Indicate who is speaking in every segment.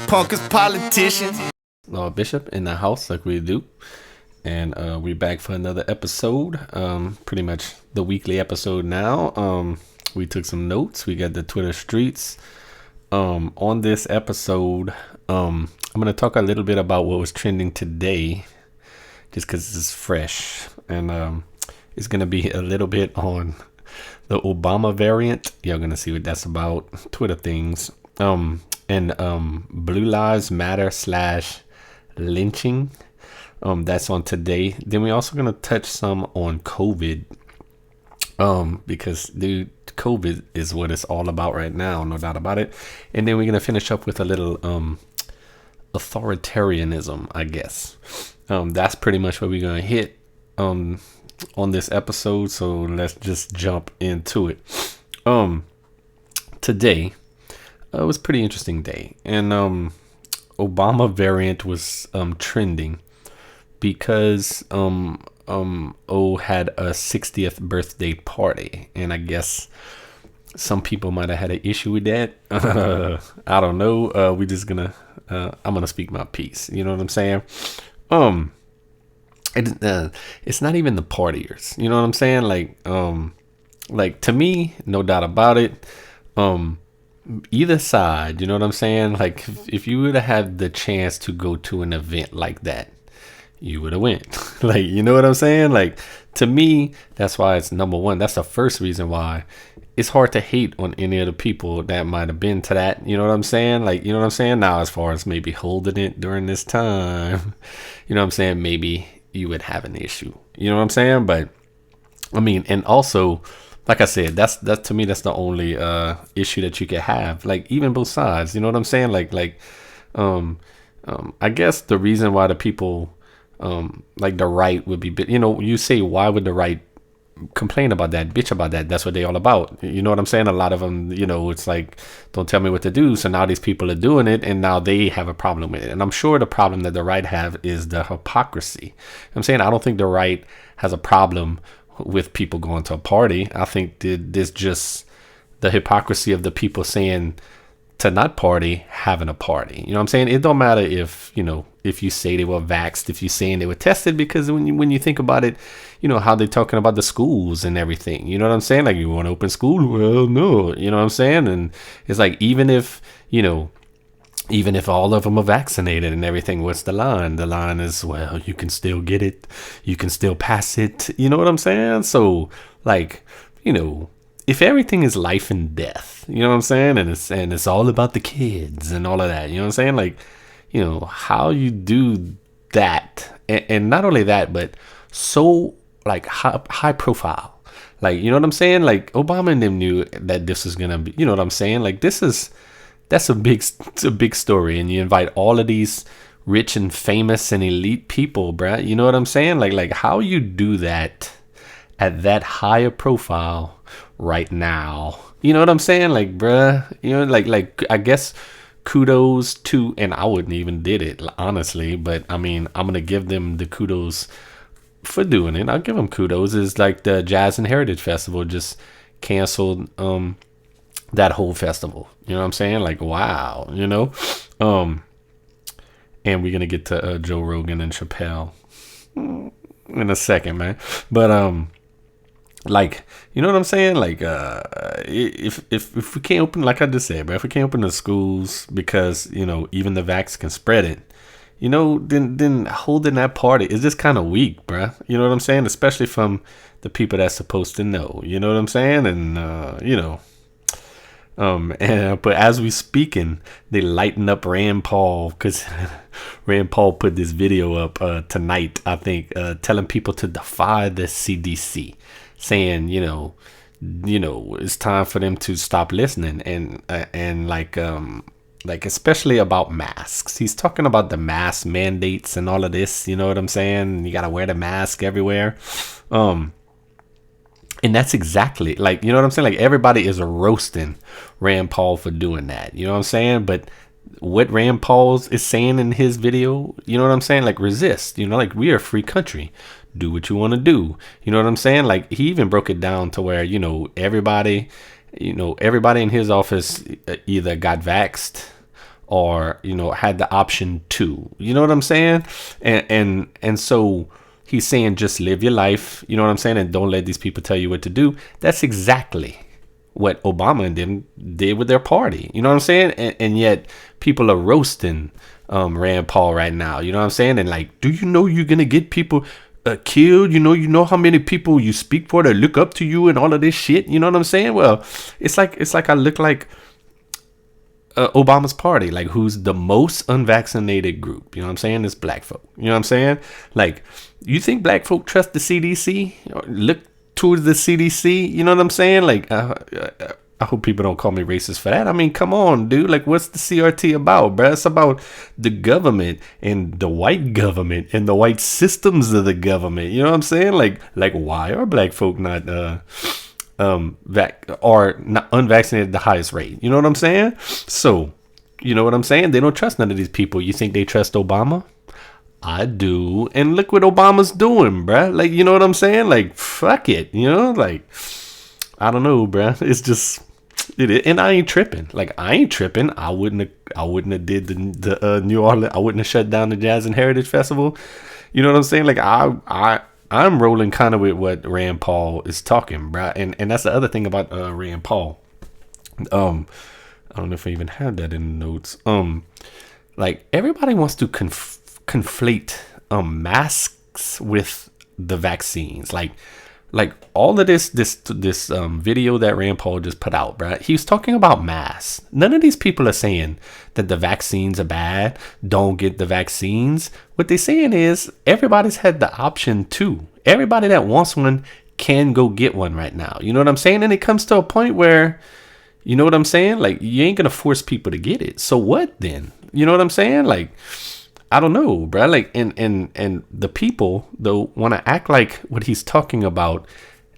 Speaker 1: punk as politicians.
Speaker 2: Lord Bishop in the house like we do. And we're back for another episode. Pretty much the weekly episode now. We took some notes. We got the Twitter streets. On this episode, I'm going to talk a little bit about what was trending today, just because it's fresh. And it's going to be a little bit on the Obama variant. Y'all going to see what that's about. Twitter things. And Blue Lives Matter / lynching. That's on today. Then we're also going to touch some on COVID. Because dude, COVID is what it's all about right now, no doubt about it. And then we're going to finish up with a little authoritarianism, I guess. That's pretty much what we're going to hit on this episode. So let's just jump into it. Today it was a pretty interesting day, and Obama variant was trending because O had a 60th birthday party, and I guess some people might have had an issue with that. I don't know. We just gonna I'm gonna speak my piece. You know what I'm saying? It's not even the partiers. You know what I'm saying? Like to me, no doubt about it. Either side, you know what I'm saying? Like if you would have had the chance to go to an event like that, you would have went. Like, you know what I'm saying? Like, to me, that's why it's number one. That's the first reason why it's hard to hate on any of the people that might have been to that. You know what I'm saying? Like, you know what I'm saying? Now, as far as maybe holding it during this time, you know what I'm saying? Maybe you would have an issue. You know what I'm saying? But I mean, and also, like I said, that's to me, that's the only issue that you could have. Like, even both sides. You know what I'm saying? I guess the reason why the people like the right would be, you know, you say, why would the right complain about that, bitch about that? That's what they all about. You know what I'm saying? A lot of them, you know, it's like, don't tell me what to do. So now these people are doing it, and now they have a problem with it. And I'm sure the problem that the right have is the hypocrisy. I'm saying, I don't think the right has a problem with people going to a party. I think there's just the hypocrisy of the people saying to not party, having a party. You know what I'm saying? It don't matter if, you know, if you say they were vaxxed, if you're saying they were tested, because when you think about it, you know, how they're talking about the schools and everything. You know what I'm saying? Like, you want to open school? Well, no. You know what I'm saying? And it's like, even if all of them are vaccinated and everything, what's the line? The line is, well, you can still get it. You can still pass it. You know what I'm saying? So, like, you know, if everything is life and death, you know what I'm saying? And it's all about the kids and all of that. You know what I'm saying? Like, you know, how you do that. And not only that, but so, like, high profile. Like, you know what I'm saying? Like, Obama and them knew that this was going to be, you know what I'm saying? Like, that's a big story. And you invite all of these rich and famous and elite people, bruh. You know what I'm saying? Like how you do that at that higher profile right now. You know what I'm saying? Like, bruh, you know, like I guess kudos to, and I wouldn't even did it, honestly, but I mean, I'm going to give them the kudos for doing it. I'll give them kudos. Is like the Jazz and Heritage Festival just canceled that whole festival. You know what I'm saying? Like, wow, you know? And we're going to get to Joe Rogan and Chappelle in a second, man. But, like, you know what I'm saying? Like, if we can't open, like I just said, but if we can't open the schools because, you know, even the vax can spread it, you know, then holding that party is just kind of weak, bruh. You know what I'm saying? Especially from the people that's supposed to know. You know what I'm saying? And, you know, but as we speaking, they lighten up Rand Paul, because Rand Paul put this video up tonight, I think, telling people to defy the CDC, saying, you know, it's time for them to stop listening, and like especially about masks. He's talking about the mask mandates and all of this. You know what I'm saying? You gotta wear the mask everywhere. And that's exactly, like, you know what I'm saying? Like, everybody is roasting Rand Paul for doing that. You know what I'm saying? But what Rand Paul is saying in his video, you know what I'm saying? Like, resist. You know, like, we are a free country. Do what you want to do. You know what I'm saying? Like, he even broke it down to where, you know, everybody in his office either got vaxxed or, had the option to, you know what I'm saying? And so he's saying, just live your life, you know what I'm saying? And don't let these people tell you what to do. That's exactly what Obama and them did with their party. You know what I'm saying? And yet people are roasting Rand Paul right now. You know what I'm saying? And like, do you know you're going to get people killed? You know how many people you speak for that look up to you and all of this shit. You know what I'm saying? Well, it's like I look like Obama's party, like who's the most unvaccinated group. You know what I'm saying? It's black folk. You know what I'm saying? Like, you think black folk trust the CDC? Look towards the CDC. You know what I'm saying? Like, I hope people don't call me racist for that. I mean, come on, dude. Like, what's the CRT about, bruh? It's about the government and the white government and the white systems of the government. You know what I'm saying? Like why are black folk not not unvaccinated at the highest rate? You know what I'm saying? So, you know what I'm saying? They don't trust none of these people. You think they trust Obama? I do. And look what Obama's doing, bruh. Like, you know what I'm saying? Like, fuck it. You know, like, I don't know, bruh. It's just, and I ain't tripping. Like, I ain't tripping. I wouldn't have did the New Orleans. I wouldn't have shut down the Jazz and Heritage Festival. You know what I'm saying? Like, I'm rolling kind of with what Rand Paul is talking, bruh. And that's the other thing about Rand Paul. I don't know if I even had that in the notes. Like, everybody wants to conflate masks with the vaccines. Like all of this video that Rand Paul just put out, bruh. He was talking about masks. None of these people are saying that the vaccines are bad. Don't get the vaccines. What they're saying is everybody's had the option to. Everybody that wants one can go get one right now. You know what I'm saying? And it comes to a point where, you know what I'm saying? Like, you ain't gonna force people to get it. So what then? You know what I'm saying? Like, I don't know, bro. Like, and the people though want to act like what he's talking about,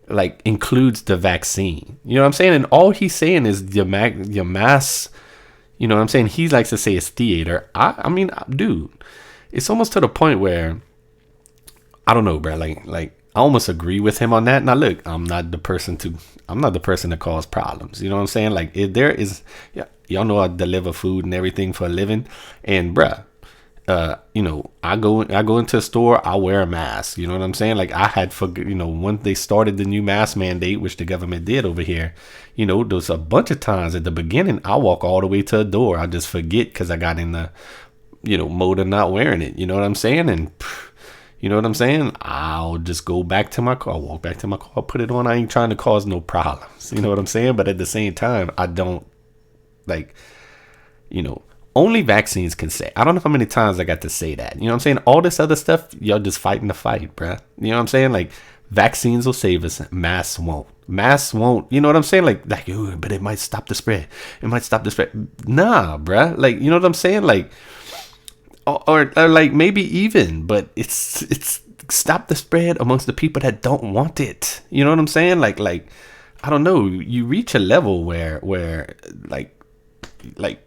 Speaker 2: like, includes the vaccine. You know what I'm saying? And all he's saying is your mass. You know what I'm saying? He likes to say it's theater. I mean, dude, it's almost to the point where I don't know, bro. Like I almost agree with him on that. Now, look, I'm not the person to cause problems. You know what I'm saying? Like, if there is, y'all know I deliver food and everything for a living, and bruh. I go into a store, I wear a mask. You know what I'm saying? Like, I had once they started the new mask mandate, which the government did over here, there's a bunch of times at the beginning, I walk all the way to a door. I just forget because I got in the, mode of not wearing it. You know what I'm saying? And you know what I'm saying? I'll just go back to my car, walk back to my car, put it on. I ain't trying to cause no problems. You know what I'm saying? But at the same time, I don't only vaccines can say. I don't know how many times I got to say that. You know what I'm saying? All this other stuff, y'all just fighting the fight, bruh. You know what I'm saying? Like, vaccines will save us. Masks won't. Masks won't. You know what I'm saying? Like, but it might stop the spread. It might stop the spread. Nah, bruh. Like, you know what I'm saying? Like, or like maybe even, but it's stop the spread amongst the people that don't want it. You know what I'm saying? Like I don't know. You reach a level where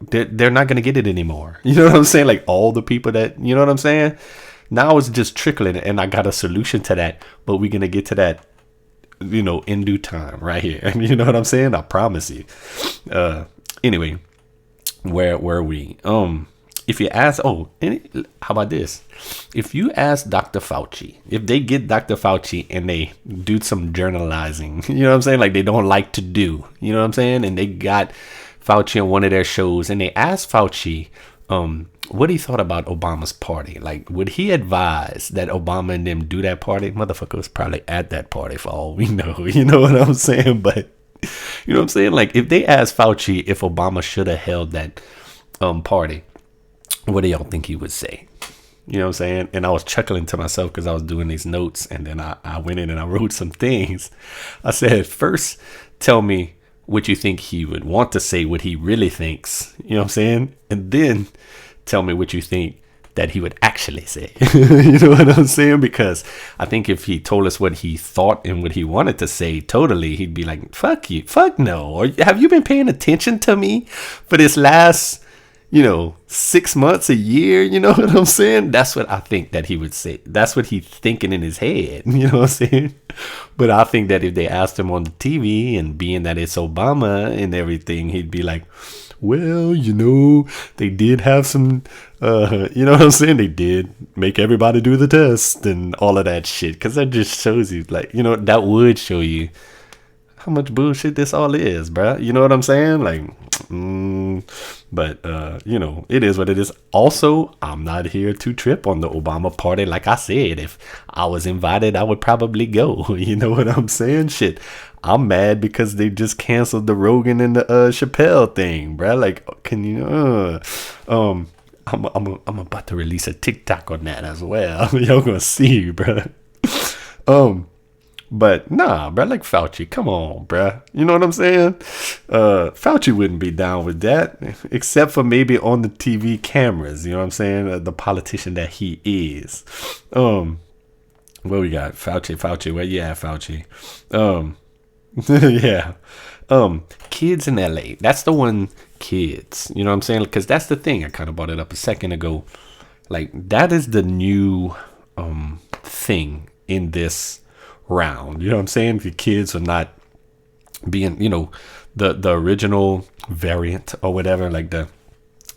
Speaker 2: they're not going to get it anymore. You know what I'm saying? Like, all the people that, you know what I'm saying? Now it's just trickling, and I got a solution to that, but we're going to get to that, in due time right here. You know what I'm saying? I promise you. Anyway, where were we? If you ask, how about this? If you ask Dr. Fauci, if they get Dr. Fauci and they do some journalizing, you know what I'm saying? Like, they don't like to do, you know what I'm saying? And they got Fauci on one of their shows, and they asked Fauci what he thought about Obama's party. Like, would he advise that Obama and them do that party? Motherfucker was probably at that party for all we know. You know what I'm saying? But you know what I'm saying? Like, if they asked Fauci if Obama should have held that party, what do y'all think he would say? You know what I'm saying? And I was chuckling to myself because I was doing these notes, and then I went in and I wrote some things. I said, first, tell me what you think he would want to say, what he really thinks. You know what I'm saying? And then tell me what you think that he would actually say. You know what I'm saying? Because I think if he told us what he thought and what he wanted to say totally, he'd be like, fuck you, fuck no. Or have you been paying attention to me for this last 6 months, a year? You know what I'm saying? That's what I think that he would say. That's what he's thinking in his head. You know what I'm saying? But I think that if they asked him on the TV, and being that it's Obama and everything, he'd be like, well, they did have some, you know what I'm saying? They did make everybody do the test and all of that shit. Because that just shows you, like, that would show you how much bullshit this all is, bruh. You know what I'm saying? Like, but, it is what it is. Also, I'm not here to trip on the Obama party. Like I said, if I was invited, I would probably go. You know what I'm saying? Shit. I'm mad because they just canceled the Rogan and the Chappelle thing, bruh. Like, can you, I'm about to release a TikTok on that as well. Y'all gonna see, bruh. But nah, bruh, like Fauci, come on, bruh. You know what I'm saying? Fauci wouldn't be down with that, except for maybe on the TV cameras. You know what I'm saying? The politician that he is. What we got? Fauci. Where you at, Fauci? Yeah. Kids in LA. That's the one. Kids. You know what I'm saying? Because that's the thing. I kind of brought it up a second ago. Like, that is the new thing in this round. You know what I'm saying? If your kids are not being, the original variant or whatever, like I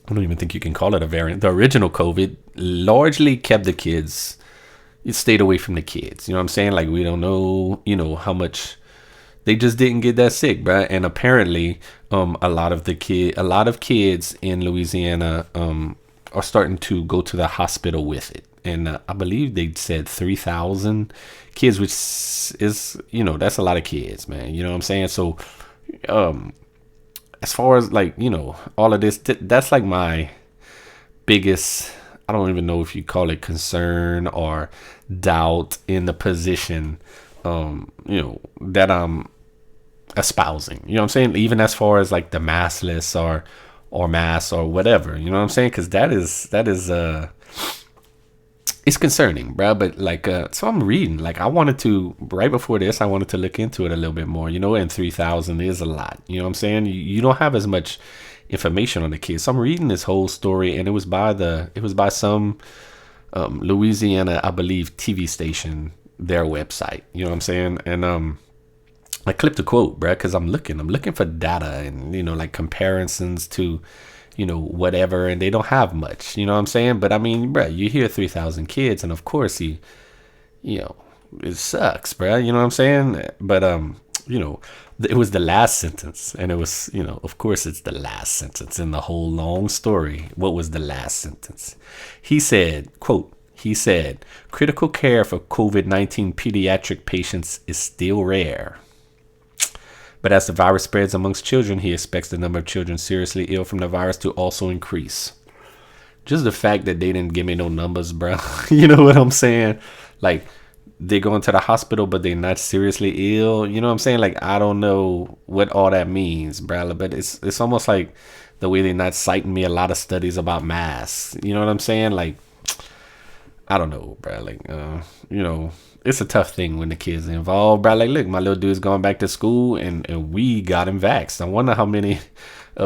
Speaker 2: don't even think you can call it a variant. The original COVID largely kept the kids, it stayed away from the kids. You know what I'm saying? Like, we don't know, how much they just didn't get that sick, bruh. And apparently, a lot of kids in Louisiana are starting to go to the hospital with it. And I believe they said 3,000 kids, which is, that's a lot of kids, man. You know what I'm saying? So, as far as like, all of this, that's like my biggest, I don't even know if you call it concern or doubt in the position, that I'm espousing. You know what I'm saying? Even as far as like the maskless or mass or whatever, you know what I'm saying? Because that is it's concerning, bro. But like, so I'm reading, like, I wanted to, right before this, I wanted to look into it a little bit more, and 3,000 is a lot. You know what I'm saying? You don't have as much information on the kids. So I'm reading this whole story, and it was by some Louisiana, I believe, TV station, their website. You know what I'm saying? And I clipped a quote, bro, because I'm looking for data and, like comparisons to, whatever, and they don't have much, you know what I'm saying? But I mean, bro, you hear 3,000 kids, and of course it sucks, bro, you know what I'm saying? But, it was the last sentence, and it was, of course it's the last sentence in the whole long story. What was the last sentence? He said, quote, critical care for COVID-19 pediatric patients is still rare. But as the virus spreads amongst children, he expects the number of children seriously ill from the virus to also increase. Just the fact that they didn't give me no numbers, bro. You know what I'm saying? Like, they go into the hospital, but they're not seriously ill. You know what I'm saying? Like, I don't know what all that means, bro. But it's almost like the way they're not citing me a lot of studies about masks. You know what I'm saying? Like, I don't know, bro. Like, it's a tough thing when the kids are involved, bro. Like, look, my little dude's going back to school, and we got him vaxxed. I wonder how many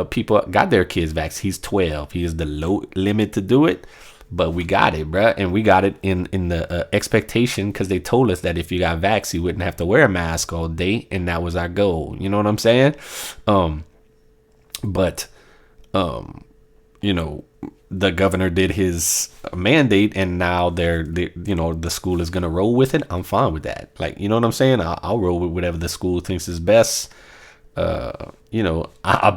Speaker 2: people got their kids vaxxed. He's 12. He is the low limit to do it, but we got it, bro. And we got it in the expectation, because they told us that if you got vaxxed, you wouldn't have to wear a mask all day, and that was our goal. You know what I'm saying? The governor did his mandate, and now the school is going to roll with it. I'm fine with that. Like, you know what I'm saying? I'll roll with whatever the school thinks is best. I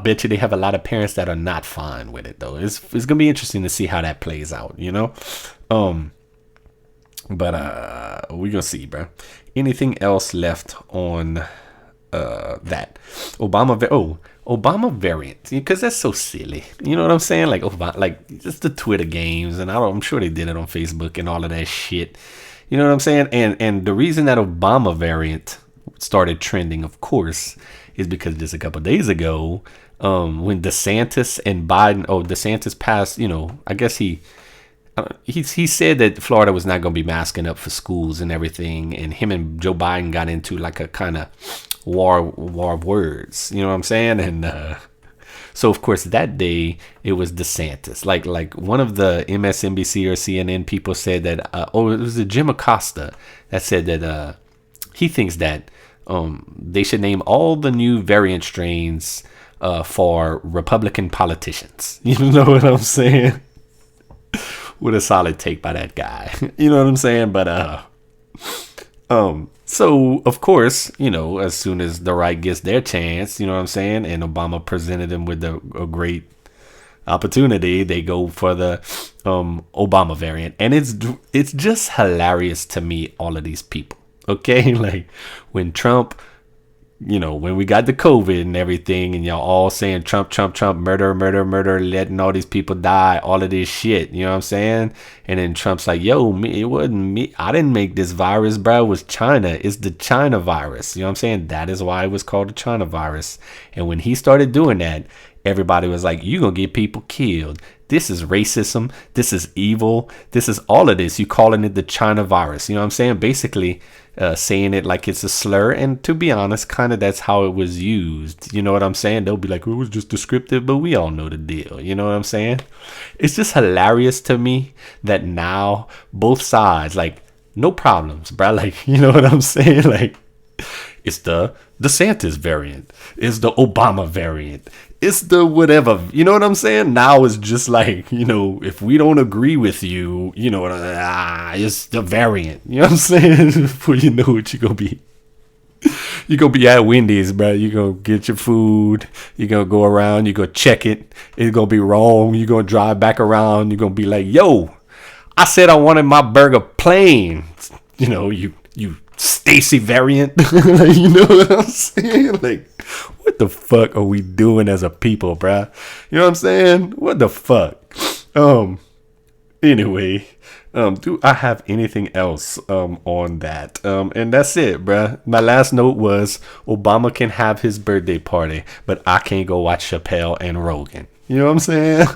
Speaker 2: bet you they have a lot of parents that are not fine with it, though. It's going to be interesting to see how that plays out, but we're going to see, bro. Anything else left on that? Obama variant, because that's so silly. You know what I'm saying? Like, just the Twitter games, and I'm sure they did it on Facebook and all of that shit. You know what I'm saying? And the reason that Obama variant started trending, of course, is because just a couple of days ago, when DeSantis and Biden, DeSantis passed, I guess he said that Florida was not going to be masking up for schools and everything, and him and Joe Biden got into like a kind of war of words, you know what I'm saying? And so of course that day it was DeSantis. Like one of the MSNBC or CNN people said that it was a Jim Acosta that said that he thinks that they should name all the new variant strains for Republican politicians. You know what I'm saying? With a solid take by that guy. You know what I'm saying? But so of course, as soon as the right gets their chance, you know what I'm saying, and Obama presented them with a great opportunity, they go for the Obama variant. And it's just hilarious to me, all of these people. Okay, like when Trump, when we got the COVID and everything, and y'all all saying Trump, Trump, Trump, murder, murder, murder, letting all these people die, all of this shit, you know what I'm saying? And then Trump's like, yo, it wasn't me. I didn't make this virus, bro. It was China. It's the China virus. You know what I'm saying? That is why it was called the China virus. And when he started doing that, everybody was like, you're going to get people killed. This is racism. This is evil. This is all of this. You calling it the China virus. You know what I'm saying? Basically, saying it like it's a slur. And to be honest, kind of that's how it was used. You know what I'm saying? They'll be like, it was just descriptive, but we all know the deal. You know what I'm saying? It's just hilarious to me that now both sides, like, no problems, bro. Like, you know what I'm saying? Like, it's the DeSantis variant. It's the Obama variant. It's the whatever. You know what I'm saying? Now it's just like, if we don't agree with you, it's the variant. You know what I'm saying? Before you know it, you're going to be. You're going to be at Wendy's, bro. You're going to get your food. You're going to go around. You're going to check it. It's going to be wrong. You're going to drive back around. You're going to be like, yo, I said I wanted my burger plain. You Stacy variant. Like, you know what I'm saying? Like, what the fuck are we doing as a people, bruh? You know what I'm saying? What the fuck? Anyway, do I have anything else on that? And that's it, bruh. My last note was Obama can have his birthday party, but I can't go watch Chappelle and Rogan. You know what I'm saying?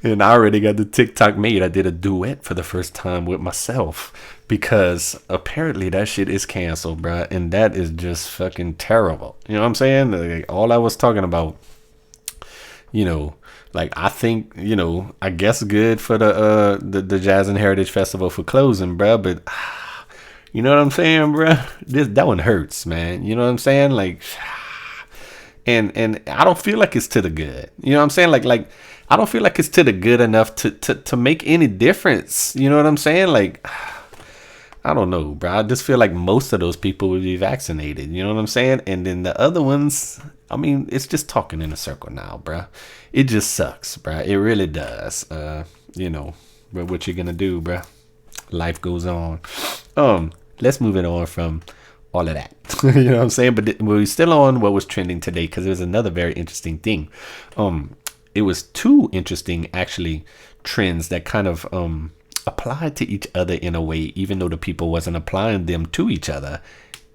Speaker 2: And I already got the TikTok made. I did a duet for the first time with myself because apparently that shit is canceled, bruh. And that is just fucking terrible. You know what I'm saying? Like, all I was talking about, like, I think, I guess good for the Jazz and Heritage Festival for closing, bruh. But you know what I'm saying, bruh? That one hurts, man. You know what I'm saying? Like, and I don't feel like it's to the good. You know what I'm saying? Like I don't feel like it's to the good enough to make any difference. You know what I'm saying? Like, I don't know, bro. I just feel like most of those people would be vaccinated. You know what I'm saying? And then the other ones, I mean, it's just talking in a circle now, bro. It just sucks, bro. It really does. But what you gonna do, bro? Life goes on. Let's move it on from all of that. You know what I'm saying? But we're still on what was trending today because it was another very interesting thing. It was two interesting, actually, trends that kind of applied to each other in a way, even though the people wasn't applying them to each other,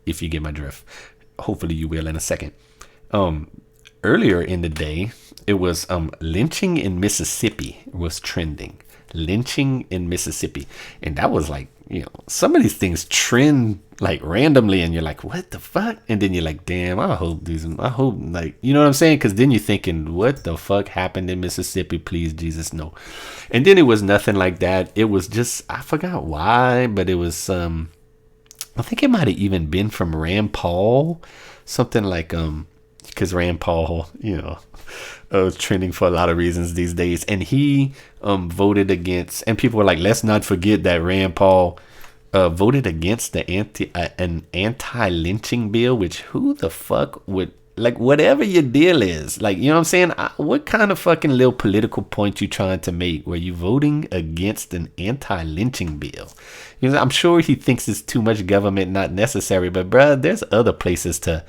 Speaker 2: if you get my drift. Hopefully you will in a second. Earlier in the day, it was lynching in Mississippi was trending. Lynching in Mississippi. And that was like, some of these things trend like randomly and you're like, what the fuck? And then you're like, damn, I hope like, you know what I'm saying? Because then you're thinking, what the fuck happened in Mississippi? Please, Jesus, no. And then it was nothing like that. It was just, I forgot why, but it was, I think it might have even been from Rand Paul, something like, because Rand Paul, trending for a lot of reasons these days. And he voted against, and people were like, let's not forget that Rand Paul voted against the an anti-lynching bill, which who the fuck would, like, whatever your deal is, like, you know what I'm saying? What kind of fucking little political point you trying to make where you voting against an anti-lynching bill? I'm sure he thinks it's too much government, not necessary, but bruh, there's other places to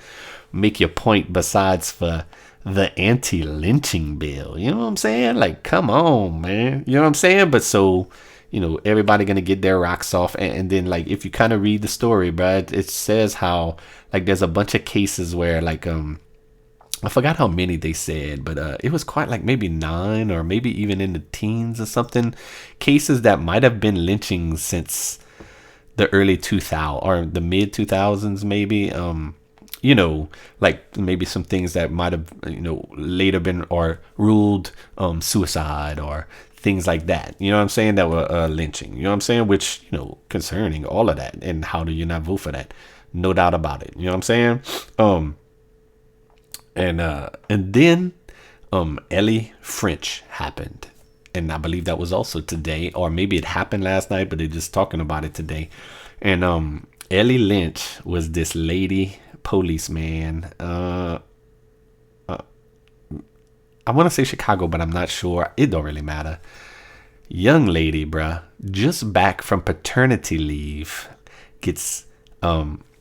Speaker 2: make your point besides for the anti-lynching bill. You know what I'm saying? Like, come on, man. You know what I'm saying? But so, everybody gonna get their rocks off. And then, like, if you kind of read the story, bro, it says how, like, there's a bunch of cases where, like, I forgot how many they said, but it was quite like maybe 9 or maybe even in the teens or something, cases that might have been lynchings since the early 2000s or the mid 2000s, maybe. Like maybe some things that might have, later been or ruled suicide or things like that. You know what I'm saying? That were lynching. You know what I'm saying? Which, concerning all of that. And how do you not vote for that? No doubt about it. You know what I'm saying? And then Ellie French happened. And I believe that was also today, or maybe it happened last night, but they're just talking about it today. And Ellie Lynch was this lady policeman. I want to say Chicago, but I'm not sure. It don't really matter. Young lady, bruh, just back from paternity leave, gets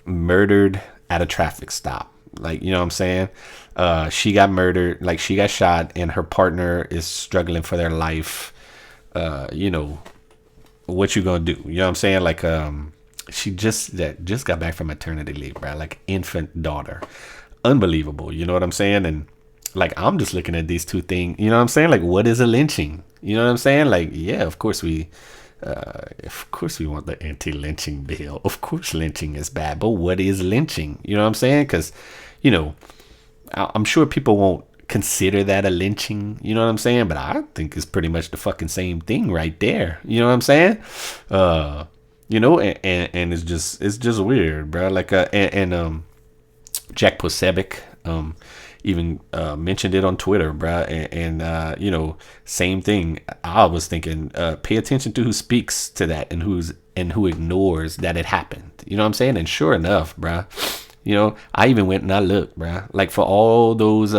Speaker 2: murdered at a traffic stop. Like, you know what I'm saying? She got murdered, like she got shot, and her partner is struggling for their life. You know, what you gonna do? You know what I'm saying? Like, she just got back from maternity leave, bruh, like infant daughter. Unbelievable. You know what I'm saying? And like, I'm just looking at these two things. You know what I'm saying? Like, what is a lynching? You know what I'm saying? Like, yeah, of course we want the anti-lynching bill. Of course, lynching is bad, but what is lynching? You know what I'm saying? Because, you know, I'm sure people won't consider that a lynching. You know what I'm saying? But I think it's pretty much the fucking same thing right there. You know what I'm saying? You know, and it's just weird, bro. Like, Jack Posebic, even mentioned it on Twitter, bruh, and you know, same thing. I was thinking, pay attention to who speaks to that and who ignores that it happened. You know what I'm saying? And sure enough, bruh, you know, I even went and I looked, bruh, like for all those,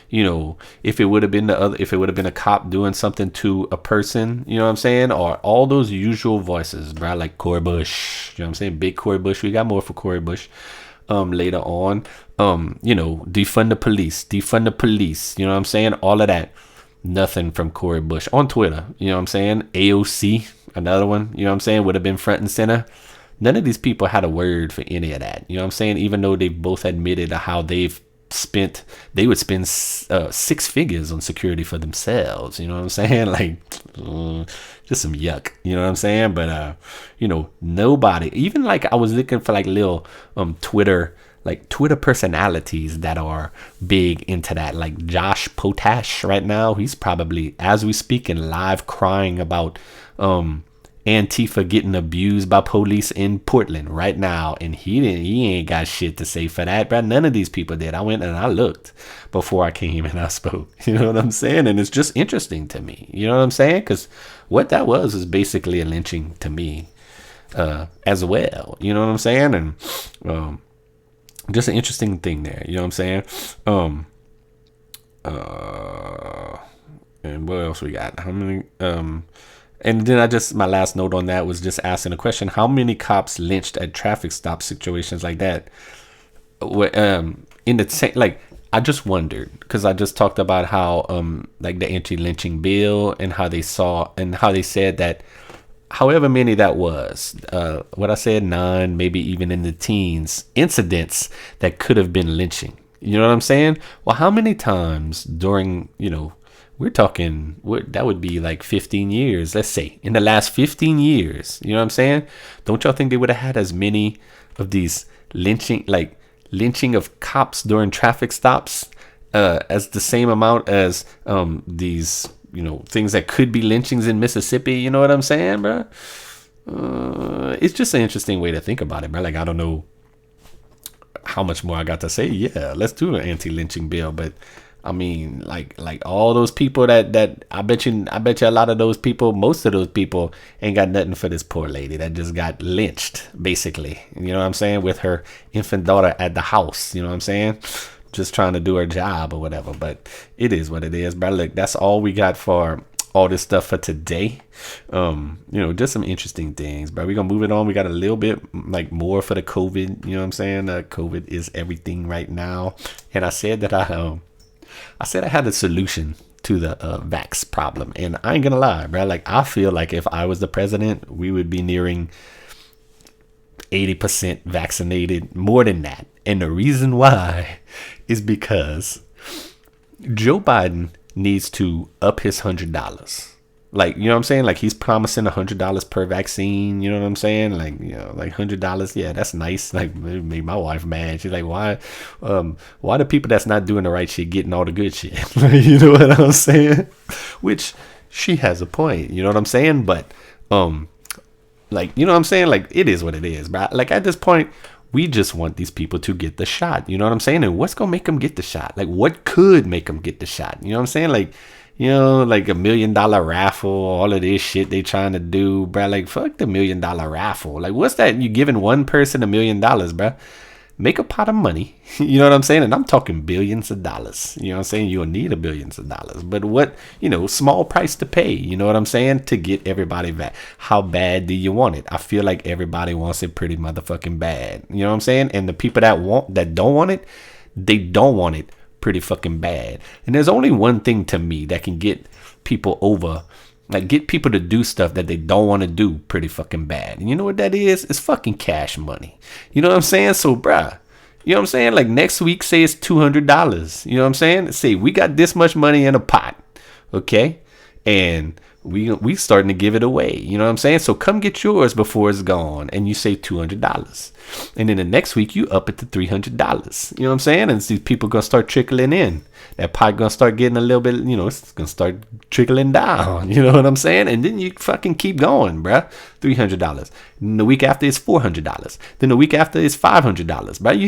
Speaker 2: you know, if it would have been a cop doing something to a person, you know what I'm saying, or all those usual voices, bruh, like Corey Bush, you know what I'm saying, big Corey Bush. We got more for Corey Bush. Later on, you know, defund the police, you know what I'm saying? All of that. Nothing from Corey Bush on Twitter, you know what I'm saying? AOC, another one, you know what I'm saying, would have been front and center. None of these people had a word for any of that, you know what I'm saying? Even though they both admitted how they would spend 6 figures on security for themselves, you know what I'm saying? Like, just some yuck, you know what I'm saying? But you know, nobody, even like I was looking for like little Twitter personalities that are big into that, like Josh Potash right now. He's probably, as we speak, in live crying about Antifa getting abused by police in Portland right now, and he ain't got shit to say for that, but none of these people did. I went and I looked before I came and I spoke, you know what I'm saying? And it's just interesting to me, you know what I'm saying? Because what that was is basically a lynching to me, as well, you know what I'm saying? And just an interesting thing there, you know what I'm saying? And what else we got? How many and then my last note on that was just asking a question: how many cops lynched at traffic stop situations like that? In the like, I just wondered, because I just talked about how like the anti-lynching bill, and how they said that however many that was, what I said, 9, maybe even in the teens, incidents that could have been lynching. You know what I'm saying? Well, how many times during, you know, we're talking, that would be like 15 years, let's say, in the last 15 years, you know what I'm saying? Don't y'all think they would have had as many of these lynching of cops during traffic stops as the same amount as these, you know, things that could be lynchings in Mississippi? You know what I'm saying, bro? It's just an interesting way to think about it, bro. Like, I don't know how much more I got to say. Yeah, let's do an anti-lynching bill, but I mean, like all those people that I bet you a lot of those people, most of those people ain't got nothing for this poor lady that just got lynched, basically. You know what I'm saying? With her infant daughter at the house, you know what I'm saying? Just trying to do her job or whatever. But it is what it is, bro. Look, that's all we got for all this stuff for today. You know, just some interesting things, but we're gonna move it on. We got a little bit like more for the COVID, you know what I'm saying? COVID is everything right now. And I said that I had a solution to the vax problem, and I ain't gonna lie, bro. Like, I feel like if I was the president, we would be nearing 80% vaccinated, more than that. And the reason why is because Joe Biden needs to up his $100. Like, you know what I'm saying? Like, he's promising $100 per vaccine. You know what I'm saying? Like, you know, like $100. Yeah, that's nice. Like, it made my wife mad. She's like, why the people that's not doing the right shit getting all the good shit? You know what I'm saying? Which, she has a point. You know what I'm saying? But, like, you know what I'm saying? Like, it is what it is, bro. Like, at this point, We just want these people to get the shot. You know what I'm saying? And what's going to make them get the shot? Like, what could make them get the shot? You know what I'm saying? Like, like $1 million raffle, all of this shit they trying to do, bro. Like, fuck the $1 million raffle. Like, what's that? You giving one person $1 million, bro? Make a pot of money. You know what I'm saying? And I'm talking billions of dollars. You know what I'm saying? You'll need billions of dollars. But what, small price to pay. You know what I'm saying? To get everybody back. How bad do you want it? I feel like everybody wants it pretty motherfucking bad. You know what I'm saying? And the people that don't want it, they don't want it pretty fucking bad. And there's only one thing to me that can get people over, like get people to do stuff that they don't want to do pretty fucking bad. And you know what that is? It's fucking cash money. You know what I'm saying? So, bruh, you know what I'm saying? Like next week, say it's $200. You know what I'm saying? Say we got this much money in a pot. Okay? And we starting to give it away. You know what I'm saying? So come get yours before it's gone. And you say $200. And then the next week you up it to $300. You know what I'm saying? And these people gonna start trickling in. That pot gonna start getting a little bit, it's gonna start trickling down. You know what I'm saying? And then you fucking keep going, bruh. $300. And the week after it's $400. Then the week after it's $500, bruh.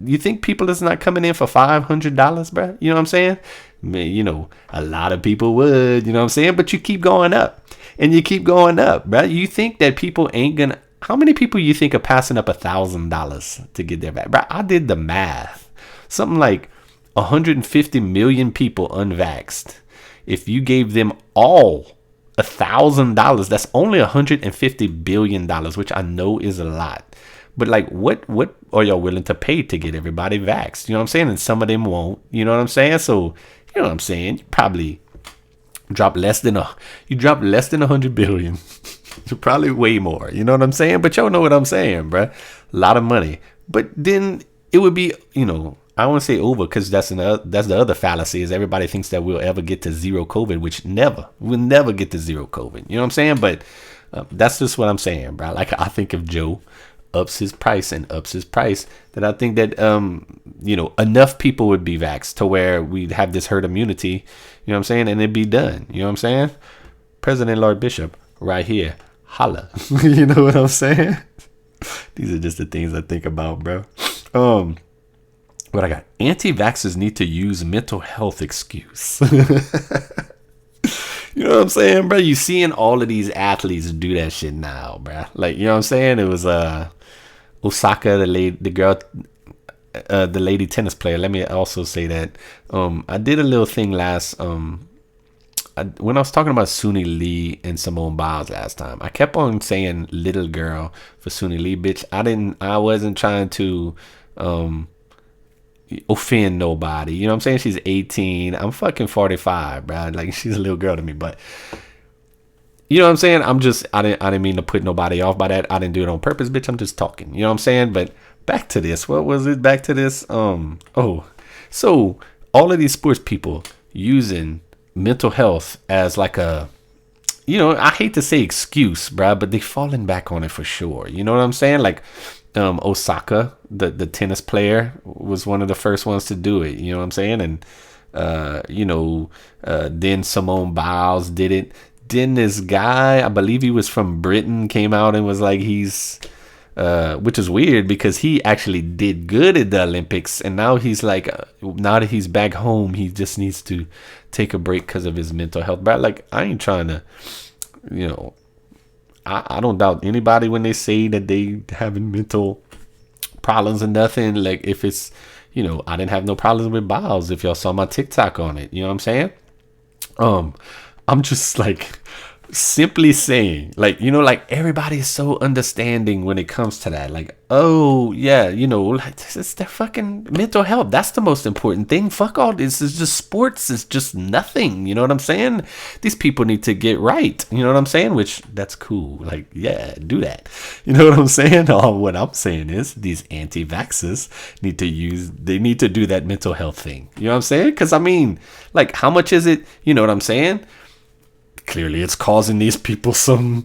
Speaker 2: You think people is not coming in for $500, bruh? You know what I'm saying? A lot of people would, you know what I'm saying? But you keep going up and you keep going up, bruh. You think that people ain't gonna, how many people you think are passing up $1,000 to get their back? Bruh, I did the math. Something like 150 million people unvaxxed. If you gave them all $1,000, that's only $150 billion, which I know is a lot. But like, what are y'all willing to pay to get everybody vaxxed? You know what I'm saying? And some of them won't. You know what I'm saying? So, you know what I'm saying? You probably drop less than 100 billion. Probably way more. You know what I'm saying? But y'all know what I'm saying, bruh. A lot of money. But then it would be, I don't want to say over, because that's the other fallacy, is everybody thinks that we'll ever get to zero COVID, which we'll never get to zero COVID. You know what I'm saying? But that's just what I'm saying, bro. Like, I think if Joe ups his price, then I think that, enough people would be vaxxed to where we'd have this herd immunity, you know what I'm saying? And it'd be done. You know what I'm saying? President Lord Bishop right here. Holla. You know what I'm saying? These are just the things I think about, bro. What I got? Anti-vaxxers need to use mental health excuse. You know what I'm saying, bro? You seeing all of these athletes do that shit now, bro. Like, you know what I'm saying? It was Osaka, the lady tennis player. Let me also say that I did a little thing last when I was talking about Suni Lee and Simone Biles last time. I kept on saying little girl for Suni Lee, bitch. I wasn't trying to offend nobody. You know what I'm saying? She's 18. I'm fucking 45, bro. Like, she's a little girl to me, but you know what I'm saying? I didn't mean to put nobody off by that. I didn't do it on purpose, bitch. I'm just talking. You know what I'm saying? But back to this. What was it? Back to this. So all of these sports people using mental health as like a, I hate to say excuse, bro, but they falling back on it for sure. You know what I'm saying? Like, Osaka, the tennis player, was one of the first ones to do it. You know what I'm saying? And then Simone Biles did it. Then this guy, I believe he was from Britain, came out and was like, he's which is weird because he actually did good at the Olympics, and now he's like, now that he's back home, he just needs to take a break because of his mental health. But like, I ain't trying to, I don't doubt anybody when they say that they having mental problems and nothing. Like, if it's, I didn't have no problems with Biles if y'all saw my TikTok on it. You know what I'm saying? I'm just like simply saying, like, like, everybody is so understanding when it comes to that. Like, oh yeah, like, it's their fucking mental health. That's the most important thing. Fuck all this. It's just sports. It's just nothing. You know what I'm saying? These people need to get right. You know what I'm saying? Which, that's cool. Like, yeah, do that. You know what I'm saying? All what I'm saying is these anti-vaxxers need to do that mental health thing. You know what I'm saying? Because I mean, like, how much is it? You know what I'm saying? Clearly it's causing these people some,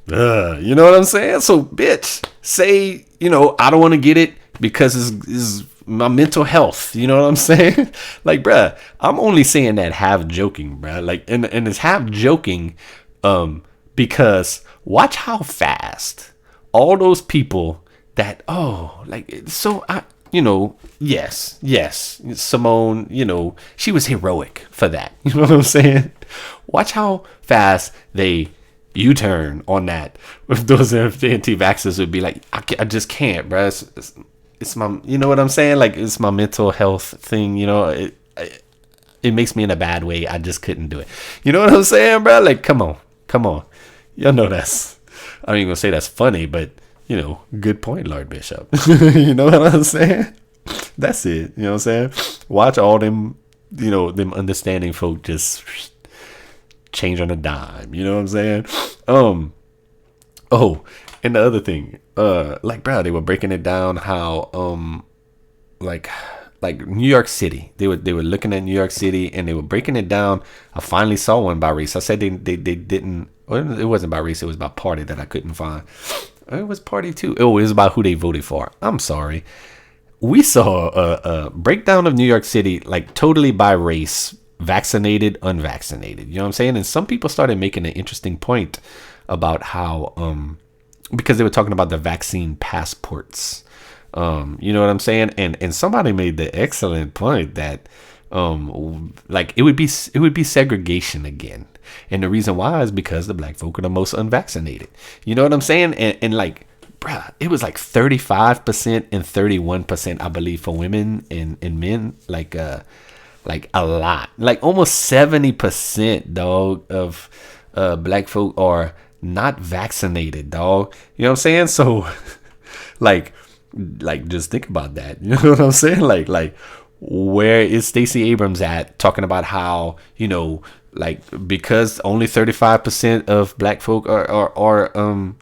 Speaker 2: you know what I'm saying? So, bitch, say, I don't want to get it because it's my mental health. You know what I'm saying? Like, bruh, I'm only saying that half joking, bruh. Like, and it's half joking because watch how fast all those people that, oh, like, so I, you know, yes, Simone, you know, she was heroic for that. You know what I'm saying? Watch how fast they U-turn on that. If those anti-vaxxers would be like, I just can't, bro. It's my, you know what I'm saying? Like, it's my mental health thing, you know, it makes me in a bad way. I just couldn't do it. You know what I'm saying, bro? Like, come on. Y'all know that's, I ain't gonna say that's funny, but, you know, good point, Lord Bishop. You know what I'm saying? That's it. You know what I'm saying? Watch all them, you know, them understanding folk just change on a dime. You know what I'm saying? Oh, and the other thing, like, bro, they were breaking it down how, like New York City. They were looking at New York City and they were breaking it down. I finally saw one by race. I said they didn't. Well, it wasn't by race. It was by party that I couldn't find. It was party too. Oh, it was about who they voted for. I'm sorry. We saw a breakdown of New York City, like, totally by race, vaccinated, unvaccinated. You know what I'm saying? And some people started making an interesting point about how, because they were talking about the vaccine passports. You know what I'm saying? And somebody made the excellent point that, like, it would be segregation again. And the reason why is because the black folk are the most unvaccinated. You know what I'm saying? And like, bruh, it was like 35% and 31%, I believe, for women and men. Like a lot, like almost 70%, dog, of black folk are not vaccinated, dog. You know what I'm saying? So, like just think about that. You know what I'm saying? Like where is Stacey Abrams at talking about how, you know, like, because only 35% of black folk are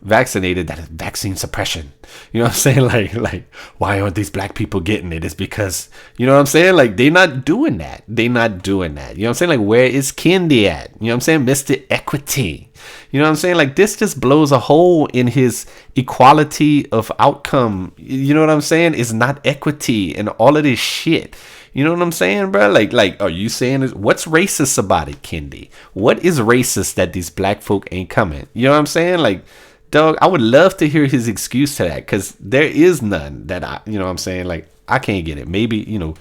Speaker 2: vaccinated, that is vaccine suppression. You know what I'm saying? Like why aren't these black people getting it? It's because, you know what I'm saying? Like, they're not doing that. You know what I'm saying? Like, where is Kendi at? You know what I'm saying? Mr. Equity. You know what I'm saying? Like, this just blows a hole in his equality of outcome. You know what I'm saying? It's not equity and all of this shit. You know what I'm saying, bro? Like, are you saying, what's racist about it, Kendi? What is racist that these black folk ain't coming? You know what I'm saying? Like, dog, I would love to hear his excuse to that, because there is none that you know what I'm saying? Like, I can't get it. Maybe, you know,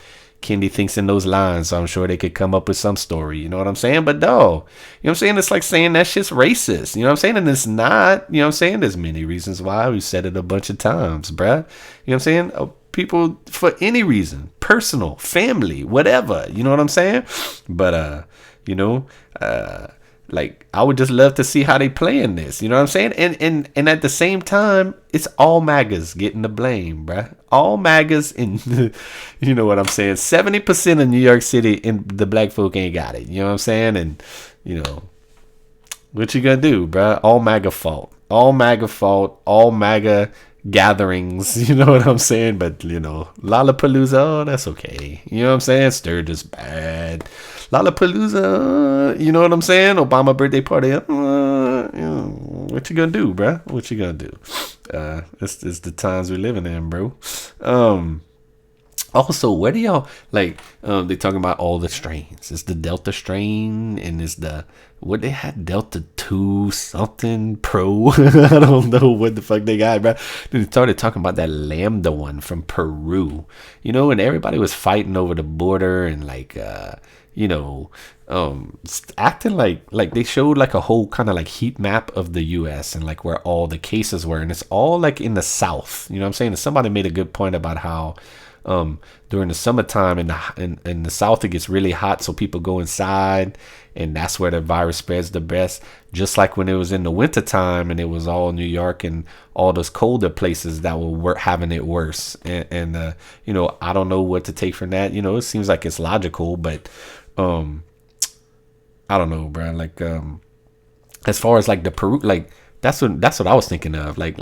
Speaker 2: Kendi thinks in those lines, so I'm sure they could come up with some story. You know what I'm saying? But, dog, you know what I'm saying? It's like saying that shit's racist. You know what I'm saying? And it's not. You know what I'm saying? There's many reasons why. We've said it a bunch of times, bruh. You know what I'm saying? People, for any reason, personal, family, whatever, you know what I'm saying? But you know, like, I would just love to see how they play in this, you know what I'm saying? And at the same time, it's all MAGAs getting the blame, bruh. All MAGAs in you know what I'm saying? 70% of New York City and the black folk ain't got it, you know what I'm saying? And, you know, what you gonna do, bruh? All MAGA fault, all MAGA gatherings, you know what I'm saying? But, you know, Lollapalooza, oh, that's okay. You know what I'm saying? Sturgis bad. Lollapalooza, you know what I'm saying? Obama birthday party, you know, what you gonna do, bruh? What you gonna do? It's the times we're living in, bro. Also, where do y'all, like, they talking about all the strains. It's the Delta strain, and it's the, what they had, Delta 2 something Pro. I don't know what the fuck they got, bro. Then they started talking about that Lambda one from Peru, you know, and everybody was fighting over the border and, like, you know, acting like they showed, like, a whole kind of, like, heat map of the U.S. and, like, where all the cases were, and it's all, like, in the South. You know what I'm saying? And somebody made a good point about how, during the summertime in the South, it gets really hot, so people go inside, and that's where the virus spreads the best. Just like when it was in the wintertime and it was all New York and all those colder places that were having it worse. And you know, I don't know what to take from that. You know, it seems like it's logical, but I don't know, bro. Like, as far as, like, the Peru, like, that's what I was thinking of, like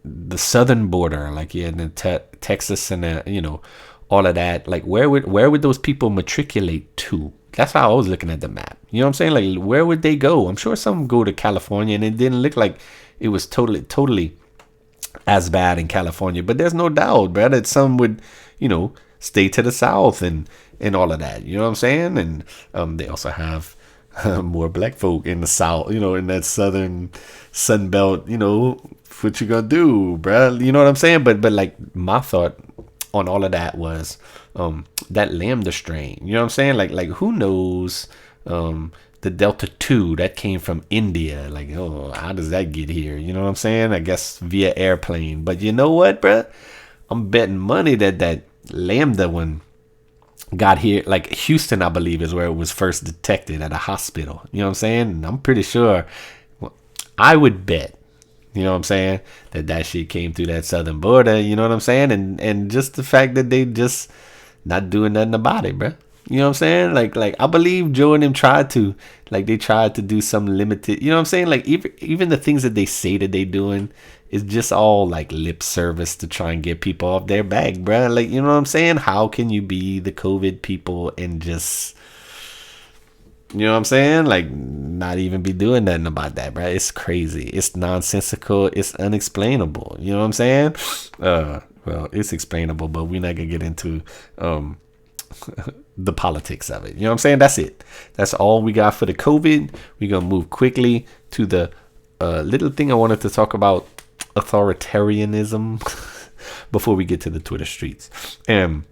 Speaker 2: the southern border, like, yeah, and the Texas and you know, all of that. Like, where would those people matriculate to? That's how I was looking at the map. You know what I'm saying? Like, where would they go? I'm sure some go to California, and it didn't look like it was totally as bad in California. But there's no doubt, bro, that some would, you know, stay to the south and all of that. You know what I'm saying? And they also have more black folk in the South, in that southern Sun Belt, what you gonna do, bruh? You know what I'm saying? But like my thought on all of that was that Lambda strain. You know what I'm saying? Like who knows the Delta 2 that came from India. Like, oh, how does that get here? You know what I'm saying? I guess via airplane. But you know what, bruh? I'm betting money that Lambda one got here. Like Houston, I believe, is where it was first detected at a hospital. You know what I'm saying? And I'm pretty sure, I would bet, you know what I'm saying, that shit came through that southern border. You know what I'm saying? And just the fact that they just not doing nothing about it, bruh. You know what I'm saying? Like I believe Joe and them tried to, like they tried to do some limited, you know what I'm saying? Like even the things that they say that they doing is just all like lip service to try and get people off their back, bruh. Like, you know what I'm saying? How can you be the COVID people and just, you know what I'm saying? Like not even be doing nothing about that, bruh. It's crazy. It's nonsensical. It's unexplainable. You know what I'm saying? Well, it's explainable, but we're not gonna get into the politics of it. You know what I'm saying? That's it. That's all we got for the COVID. We're gonna move quickly to the little thing I wanted to talk about, authoritarianism, before we get to the Twitter streets. And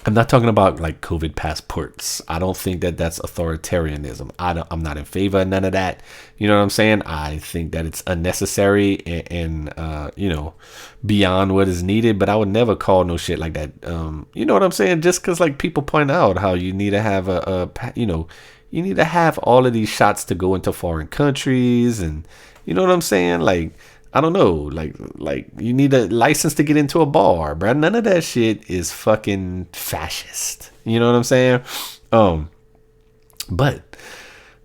Speaker 2: I'm not talking about like COVID passports. I don't think that that's authoritarianism. I'm not in favor of none of that. You know what I'm saying? I think that it's unnecessary and beyond what is needed. But I would never call no shit like that. You know what I'm saying? Just because like people point out how you need to have you need to have all of these shots to go into foreign countries, and you know what I'm saying? Like, I don't know, like you need a license to get into a bar, bro. None of that shit is fucking fascist. You know what I'm saying? But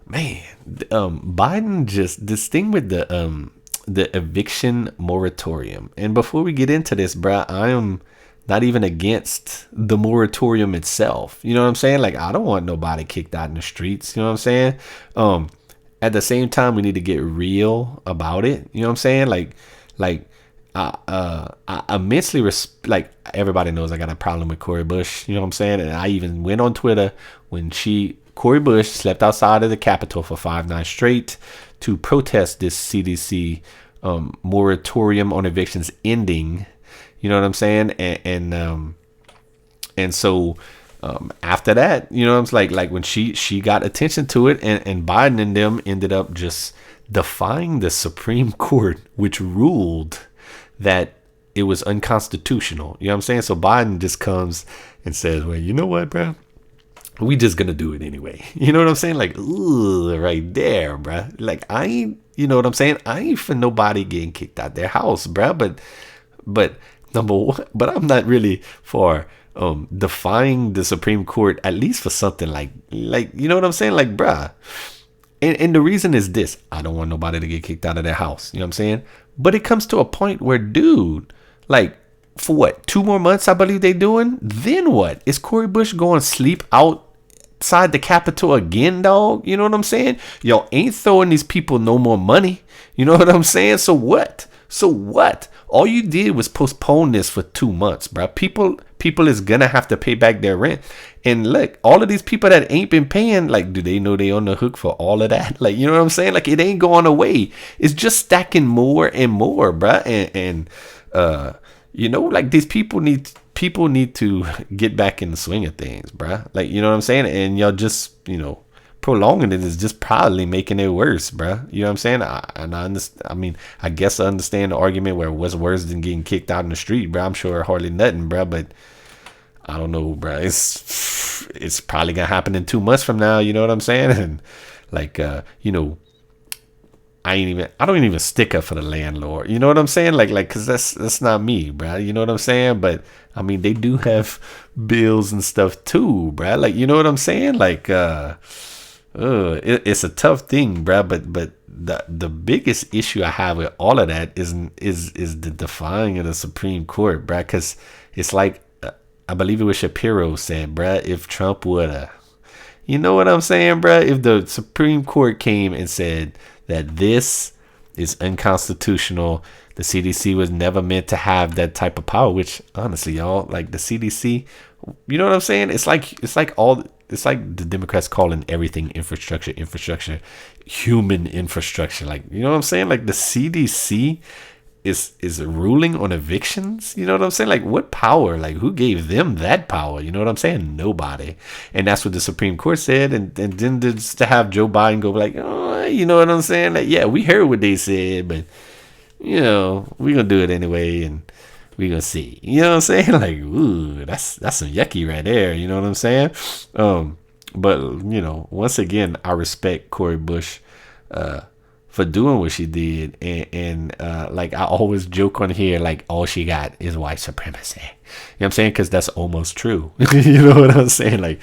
Speaker 2: man, Biden just, this thing with the eviction moratorium. And before we get into this, bro, I am not even against the moratorium itself. You know what I'm saying? Like, I don't want nobody kicked out in the streets. You know what I'm saying? At the same time, we need to get real about it. You know what I'm saying? Like, I immensely like, everybody knows I got a problem with Cori Bush. You know what I'm saying? And I even went on Twitter when Cori Bush slept outside of the Capitol for 5 nights straight to protest this CDC moratorium on evictions ending. You know what I'm saying? And so after that, you know, it's like when she got attention to it, and Biden and them ended up just defying the Supreme Court, which ruled that it was unconstitutional. You know what I'm saying? So Biden just comes and says, well, you know what, bro? We just gonna do it anyway. You know what I'm saying? Like, ooh, right there, bro. Like, I ain't, you know what I'm saying? I ain't for nobody getting kicked out their house, bro. But number one, but I'm not really for defying the Supreme Court, at least for something like you know what I'm saying? Like, bruh. And the reason is this: I don't want nobody to get kicked out of their house. You know what I'm saying? But it comes to a point where, dude, like, for what, 2 more months, I believe they doing? Then what? Is Cori Bush going to sleep outside the Capitol again, dog? You know what I'm saying? Y'all ain't throwing these people no more money. You know what I'm saying? So what? All you did was postpone this for 2 months, bro. People is gonna have to pay back their rent. And look, all of these people that ain't been paying, like, do they know they on the hook for all of that? Like, you know what I'm saying? Like, it ain't going away. It's just stacking more and more, bro. And you know, like, these people need to get back in the swing of things, bro. Like, you know what I'm saying? And y'all just, you know, prolonging it is just probably making it worse, bro. You know what I'm saying? I guess I understand the argument where what's worse than getting kicked out in the street, bro. I'm sure hardly nothing, bro. But I don't know, bro. It's probably gonna happen in 2 months from now. You know what I'm saying? And like, you know, I don't even stick up for the landlord. You know what I'm saying? Like, cause that's not me, bro. You know what I'm saying? But I mean, they do have bills and stuff too, bro. Like, you know what I'm saying? Like, it's a tough thing, bro. But the biggest issue I have with all of that is the defying of the Supreme Court, bro. Cause it's like, I believe it was Shapiro said, bro, if Trump woulda, you know what I'm saying, bro? If the Supreme Court came and said that this is unconstitutional, the CDC was never meant to have that type of power, which honestly, y'all, like, the CDC, you know what I'm saying? It's like all it's like the Democrats calling everything infrastructure, human infrastructure. Like, you know what I'm saying? Like the CDC is ruling on evictions. You know what I'm saying? Like what power? Like who gave them that power? You know what I'm saying? Nobody. And that's what the Supreme Court said. And then just to have Joe Biden go like, oh, you know what I'm saying? Like, yeah, we heard what they said, but you know, we're gonna do it anyway, and we're gonna see. You know what I'm saying? Like, ooh, that's some yucky right there. You know what I'm saying? But you know, once again, I respect Cori Bush for doing what she did, and like I always joke on here, like all she got is white supremacy. You know what I'm saying? Because that's almost true. You know what I'm saying? Like